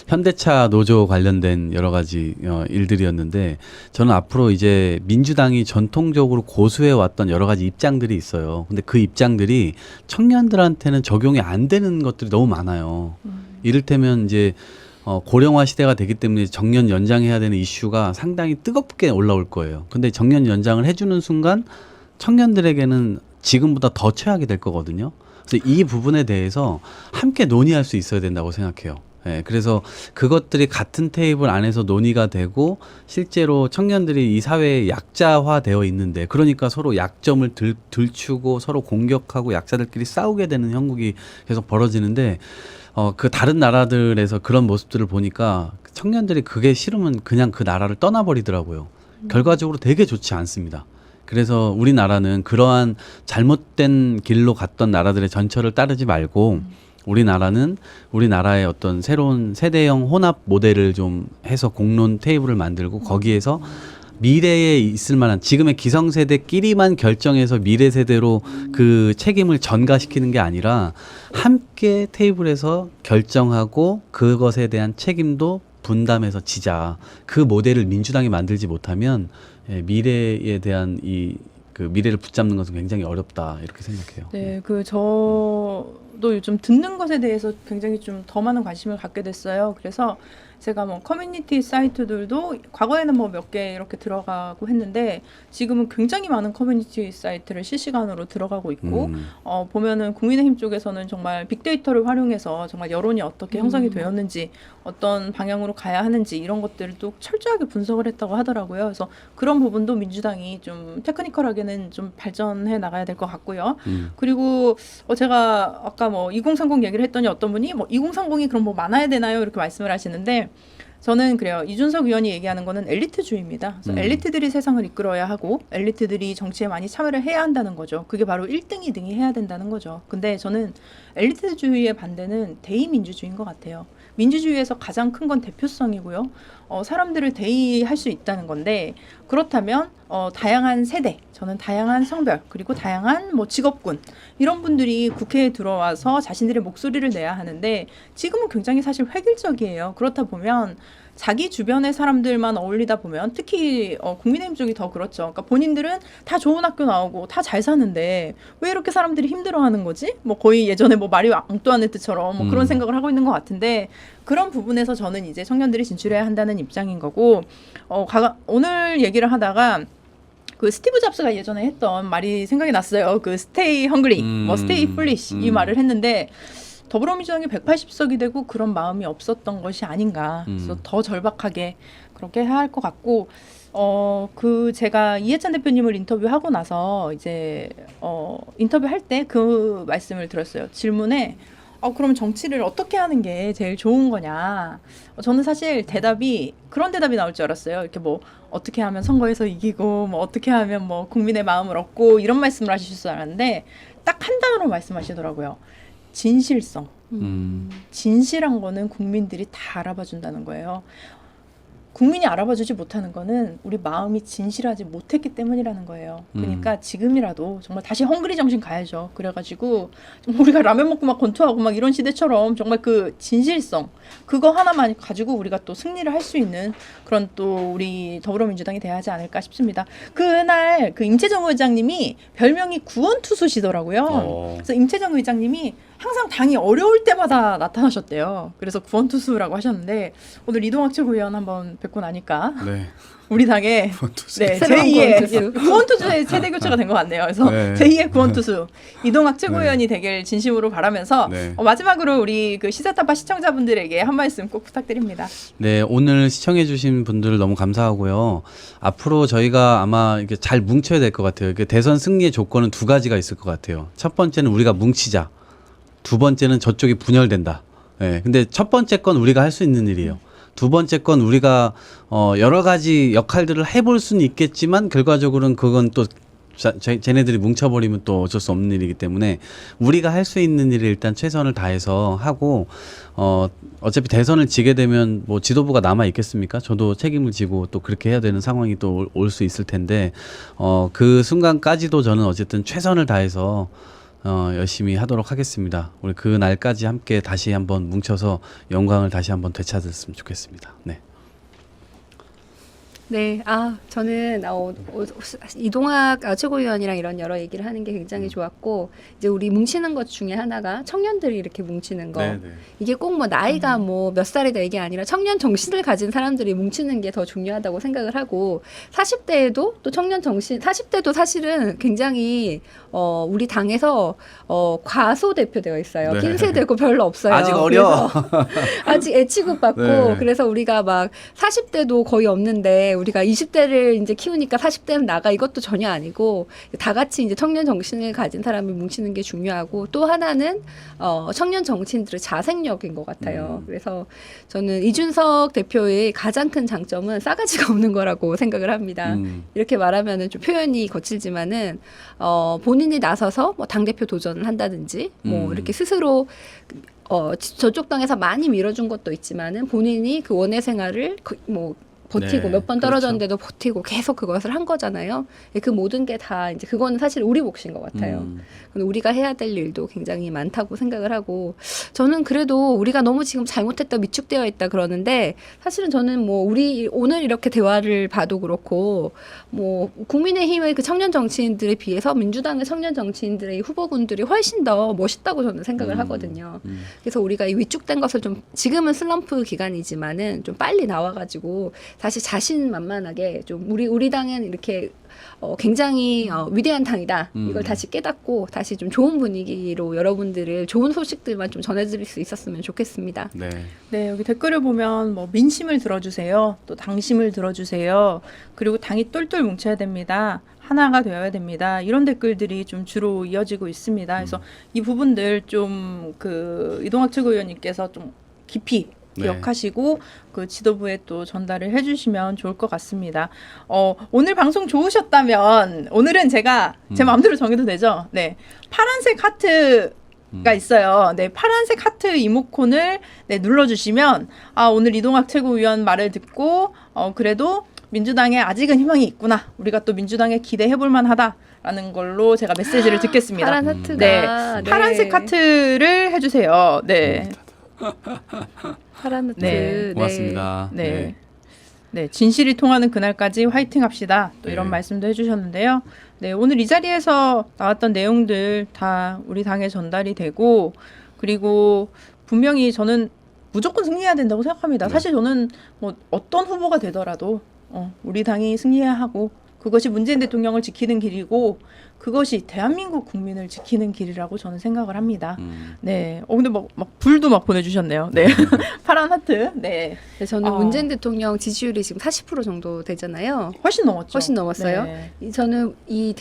현대차 노조 관련된 여러 가지 일들이었는데, 저는 앞으로 이제 민주당이 전통적으로 고수해왔던 여러 가지 입장들이 있어요. 근데 그 입장들이 청년들한테는 적용이 안 되는 것들이 너무 많아요. 이를테면 이제 고령화 시대가 되기 때문에 정년 연장해야 되는 이슈가 상당히 뜨겁게 올라올 거예요. 근데 정년 연장을 해주는 순간 청년들에게는 지금보다 더 최악이 될 거거든요. 그래서 이 부분에 대해서 함께 논의할 수 있어야 된다고 생각해요. 예, 그래서 그것들이 같은 테이블 안에서 논의가 되고, 실제로 청년들이 이 사회에 약자화되어 있는데, 그러니까 서로 약점을 들추고 서로 공격하고 약자들끼리 싸우게 되는 형국이 계속 벌어지는데, 그 다른 나라들에서 그런 모습들을 보니까 청년들이 그게 싫으면 그냥 그 나라를 떠나버리더라고요. 결과적으로 되게 좋지 않습니다. 그래서 우리나라는 그러한 잘못된 길로 갔던 나라들의 전철을 따르지 말고, 우리나라는 우리나라의 어떤 새로운 세대형 혼합 모델을 좀 해서 공론 테이블을 만들고, 거기에서 미래에 있을 만한 지금의 기성세대끼리만 결정해서 미래 세대로 그 책임을 전가시키는 게 아니라 함께 테이블에서 결정하고 그것에 대한 책임도 분담해서 지자. 그 모델을 민주당이 만들지 못하면 미래에 대한 그 미래를 붙잡는 것은 굉장히 어렵다, 이렇게 생각해요. 네, 저도 요즘 듣는 것에 대해서 굉장히 좀 더 많은 관심을 갖게 됐어요. 그래서 제가 뭐 커뮤니티 사이트들도 과거에는 뭐 몇 개 이렇게 들어가고 했는데, 지금은 굉장히 많은 커뮤니티 사이트를 실시간으로 들어가고 있고, 보면은 국민의힘 쪽에서는 정말 빅데이터를 활용해서 정말 여론이 어떻게 형성이 되었는지, 어떤 방향으로 가야 하는지 이런 것들을 또 철저하게 분석을 했다고 하더라고요. 그래서 그런 부분도 민주당이 좀 테크니컬하게는 좀 발전해 나가야 될 것 같고요. 그리고 제가 아까 뭐 2030 얘기를 했더니 어떤 분이 뭐 2030이 그럼 뭐 많아야 되나요? 이렇게 말씀을 하시는데, 있는데 저는 그래요. 이준석 의원이 얘기하는 거는 엘리트주의입니다. 그래서 엘리트들이 세상을 이끌어야 하고 엘리트들이 정치에 많이 참여를 해야 한다는 거죠. 그게 바로 1등, 2등이 해야 된다는 거죠. 근데 저는 엘리트주의의 반대는 대의민주주의인 것 같아요. 민주주의에서 가장 큰 건 대표성이고요. 사람들을 대의할 수 있다는 건데 그렇다면 다양한 세대, 저는 다양한 성별 그리고 다양한 뭐 직업군 이런 분들이 국회에 들어와서 자신들의 목소리를 내야 하는데 지금은 굉장히 사실 획일적이에요. 그렇다 보면 자기 주변의 사람들만 어울리다 보면 특히 국민의힘 쪽이 더 그렇죠. 그러니까 본인들은 다 좋은 학교 나오고 다 잘 사는데 왜 이렇게 사람들이 힘들어하는 거지? 뭐 거의 예전에 뭐 마리 앙뚜아네트처럼 뭐 그런 생각을 하고 있는 것 같은데 그런 부분에서 저는 이제 청년들이 진출해야 한다는 입장인 거고 오늘 얘기를 하다가 그 스티브 잡스가 예전에 했던 말이 생각이 났어요. 그 stay hungry, 뭐 stay foolish 이 말을 했는데 더불어민주당이 180석이 되고 그런 마음이 없었던 것이 아닌가. 그래서 더 절박하게 그렇게 해야 할 것 같고, 제가 이해찬 대표님을 인터뷰하고 나서 이제 인터뷰할 때 그 말씀을 들었어요. 질문에 그럼 정치를 어떻게 하는 게 제일 좋은 거냐. 저는 사실 그런 대답이 나올 줄 알았어요. 이렇게 뭐 어떻게 하면 선거에서 이기고 뭐 어떻게 하면 뭐 국민의 마음을 얻고 이런 말씀을 하실 줄 알았는데 딱 한 단어로 말씀하시더라고요. 진실성. 진실한 거는 국민들이 다 알아봐 준다는 거예요. 국민이 알아봐주지 못하는 거는 우리 마음이 진실하지 못했기 때문이라는 거예요. 그러니까 지금이라도 정말 다시 헝그리 정신 가야죠. 그래가지고 정말 우리가 라면 먹고 막 권투하고 막 이런 시대처럼 정말 그 진실성 그거 하나만 가지고 우리가 또 승리를 할 수 있는 그런 또 우리 더불어민주당이 돼야 하지 않을까 싶습니다. 그날 그 임채정 의장님이 별명이 구원투수시더라고요. 그래서 임채정 의장님이 항상 당이 어려울 때마다 나타나셨대요. 그래서 구원투수라고 하셨는데 오늘 이동학 최고위원 한번 뵙고 나니까 네. 우리 당의 네, 새로운 제2의 구원투수의 세대 교체가 된 것 같네요. 그래서 네. 제2의 구원투수 이동학 최고위원이 되길 진심으로 바라면서 네. 마지막으로 우리 그 시사타파 시청자분들에게 한 말씀 꼭 부탁드립니다. 네, 오늘 시청해주신 분들 너무 감사하고요. 앞으로 저희가 아마 이게 잘 뭉쳐야 될 것 같아요. 이게 대선 승리의 조건은 두 가지가 있을 것 같아요. 첫 번째는 우리가 뭉치자. 두 번째는 저쪽이 분열된다. 네, 근데 첫 번째 건 우리가 할 수 있는 일이에요. 두 번째 건 우리가 여러 가지 역할들을 해볼 수는 있겠지만 결과적으로는 그건 또 쟤네들이 뭉쳐버리면 또 어쩔 수 없는 일이기 때문에 우리가 할 수 있는 일을 일단 최선을 다해서 하고 어차피 대선을 지게 되면 뭐 지도부가 남아 있겠습니까? 저도 책임을 지고 또 그렇게 해야 되는 상황이 또 올 수 있을 텐데 그 순간까지도 저는 어쨌든 최선을 다해서 열심히 하도록 하겠습니다. 우리 그 날까지 함께 다시 한번 뭉쳐서 영광을 다시 한번 되찾았으면 좋겠습니다. 네. 네, 저는 이동학 최고위원이랑 이런 여러 얘기를 하는 게 굉장히 좋았고 이제 우리 뭉치는 것 중에 하나가 청년들이 이렇게 뭉치는 거. 네. 이게 꼭 뭐 나이가 뭐 몇 살이다 이게 아니라 청년 정신을 가진 사람들이 뭉치는 게 더 중요하다고 생각을 하고 40대에도 또 청년 정신 40대도 사실은 굉장히 우리 당에서 과소 대표되어 있어요. 네. 낀세대고 별로 없어요. 아직 어려. 아직 애취급받고 네. 그래서 우리가 막 40대도 거의 없는데 우리가 20대를 이제 키우니까 40대는 나가 이것도 전혀 아니고 다 같이 이제 청년 정신을 가진 사람이 뭉치는 게 중요하고 또 하나는 청년 정치인들의 자생력인 것 같아요. 그래서 저는 이준석 대표의 가장 큰 장점은 싸가지가 없는 거라고 생각을 합니다. 이렇게 말하면은 좀 표현이 거칠지만은 본인이 나서서 뭐 당대표 도전을 한다든지 뭐 이렇게 스스로 저쪽 당에서 많이 밀어준 것도 있지만은 본인이 그 원외 생활을 뭐 버티고 네, 몇 번 떨어졌는데도 버티고 계속 그것을 한 거잖아요. 그 모든 게 다 이제 그거는 사실 우리 몫인 것 같아요. 근데 우리가 해야 될 일도 굉장히 많다고 생각을 하고 저는 그래도 우리가 너무 지금 잘못했다 위축되어 있다 그러는데 사실은 저는 뭐 우리 오늘 이렇게 대화를 봐도 그렇고 뭐 국민의힘의 그 청년 정치인들에 비해서 민주당의 청년 정치인들의 후보군들이 훨씬 더 멋있다고 저는 생각을 하거든요. 그래서 우리가 이 위축된 것을 좀 지금은 슬럼프 기간이지만은 좀 빨리 나와가지고 다시 자신만만하게 좀 우리 당은 이렇게 굉장히 위대한 당이다. 이걸 다시 깨닫고 다시 좀 좋은 분위기로 여러분들을 좋은 소식들만 좀 전해드릴 수 있었으면 좋겠습니다. 네. 네, 여기 댓글을 보면 뭐 민심을 들어주세요. 또 당심을 들어주세요. 그리고 당이 똘똘 뭉쳐야 됩니다. 하나가 되어야 됩니다. 이런 댓글들이 좀 주로 이어지고 있습니다. 그래서 이 부분들 좀 그 이동학 최고위원님께서 좀 깊이 네. 기억하시고 그 지도부에 또 전달을 해주시면 좋을 것 같습니다. 오늘 방송 좋으셨다면 오늘은 제가 제 마음대로 정해도 되죠? 네, 파란색 하트가 있어요. 네, 파란색 하트 이모콘을 눌러주시면 오늘 이동학 최고위원 말을 듣고 그래도 민주당에 아직은 희망이 있구나. 우리가 또 민주당에 기대해볼 만하다라는 걸로 제가 메시지를 듣겠습니다. 파란 하트가 네, 파란색 하트를 해주세요. 네. 파란 하트. 네. 고맙습니다. 네. 네, 진실이 통하는 그날까지 화이팅 합시다. 또 이런 네. 말씀도 해주셨는데요. 네, 오늘 이 자리에서 나왔던 내용들 다 우리 당에 전달이 되고, 그리고 분명히 저는 무조건 승리해야 된다고 생각합니다. 네. 사실 저는 뭐 어떤 후보가 되더라도 우리 당이 승리해야 하고, 그것이 문재인 대통령을 지키는 길이고, 그것이 대한민국 국민을 지키는 길이라고 저는 생각을 합니다. 네. 근데 막 불도 막 보내주셨네요. 네. 파란 하트. 네. 네, 저는 문재인 대통령 지지율이 지금 40% 정도 되잖아요. 훨씬 넘었죠. 훨씬 넘었어요. 네. 저는 이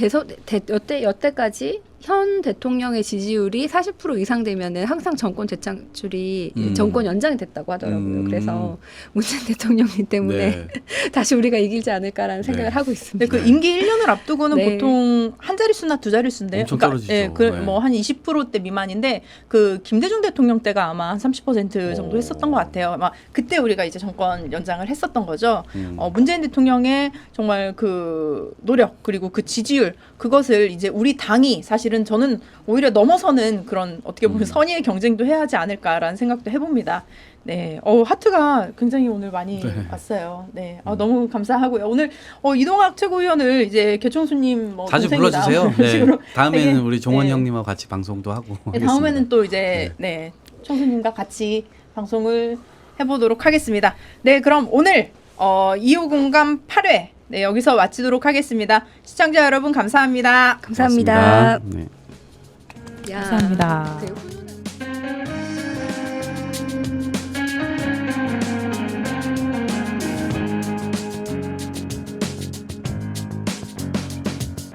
여태까지 현 대통령의 지지율이 40% 이상 되면은 항상 정권 재창출이 정권 연장이 됐다고 하더라고요. 그래서 문재인 대통령이기 때문에 네. 다시 우리가 이기지 않을까라는 생각을 네. 하고 있습니다. 그 임기 1년을 앞두고는 네. 보통 한 자릿수나 두 자릿수인데요. 엄청 떨어지죠. 네, 네. 뭐한 20%대 미만인데 그 김대중 대통령 때가 아마 한 30% 정도 했었던 것 같아요. 아마 그때 우리가 이제 정권 연장을 했었던 거죠. 문재인 대통령의 정말 그 노력 그리고 그 지지율 그것을 이제 우리 당이 사실은 저는 오히려 넘어서는 그런 어떻게 보면 선의의 경쟁도 해야 하지 않을까라는 생각도 해봅니다. 네, 하트가 굉장히 오늘 많이 왔어요. 네, 너무 감사하고요. 오늘 이동학 최고위원을 이제 개총수님 자주 동생이다. 불러주세요. 그런 식으로 네. 다음에는 되게, 우리 종원 네. 형님하고 같이 방송도 하고. 네, 다음에는 또 이제 네, 총수님과 같이 방송을 해보도록 하겠습니다. 네, 그럼 오늘 2호 공감 8회 네, 여기서 마치도록 하겠습니다. 시청자 여러분 감사합니다. 감사합니다. 네. 야, 감사합니다. 되게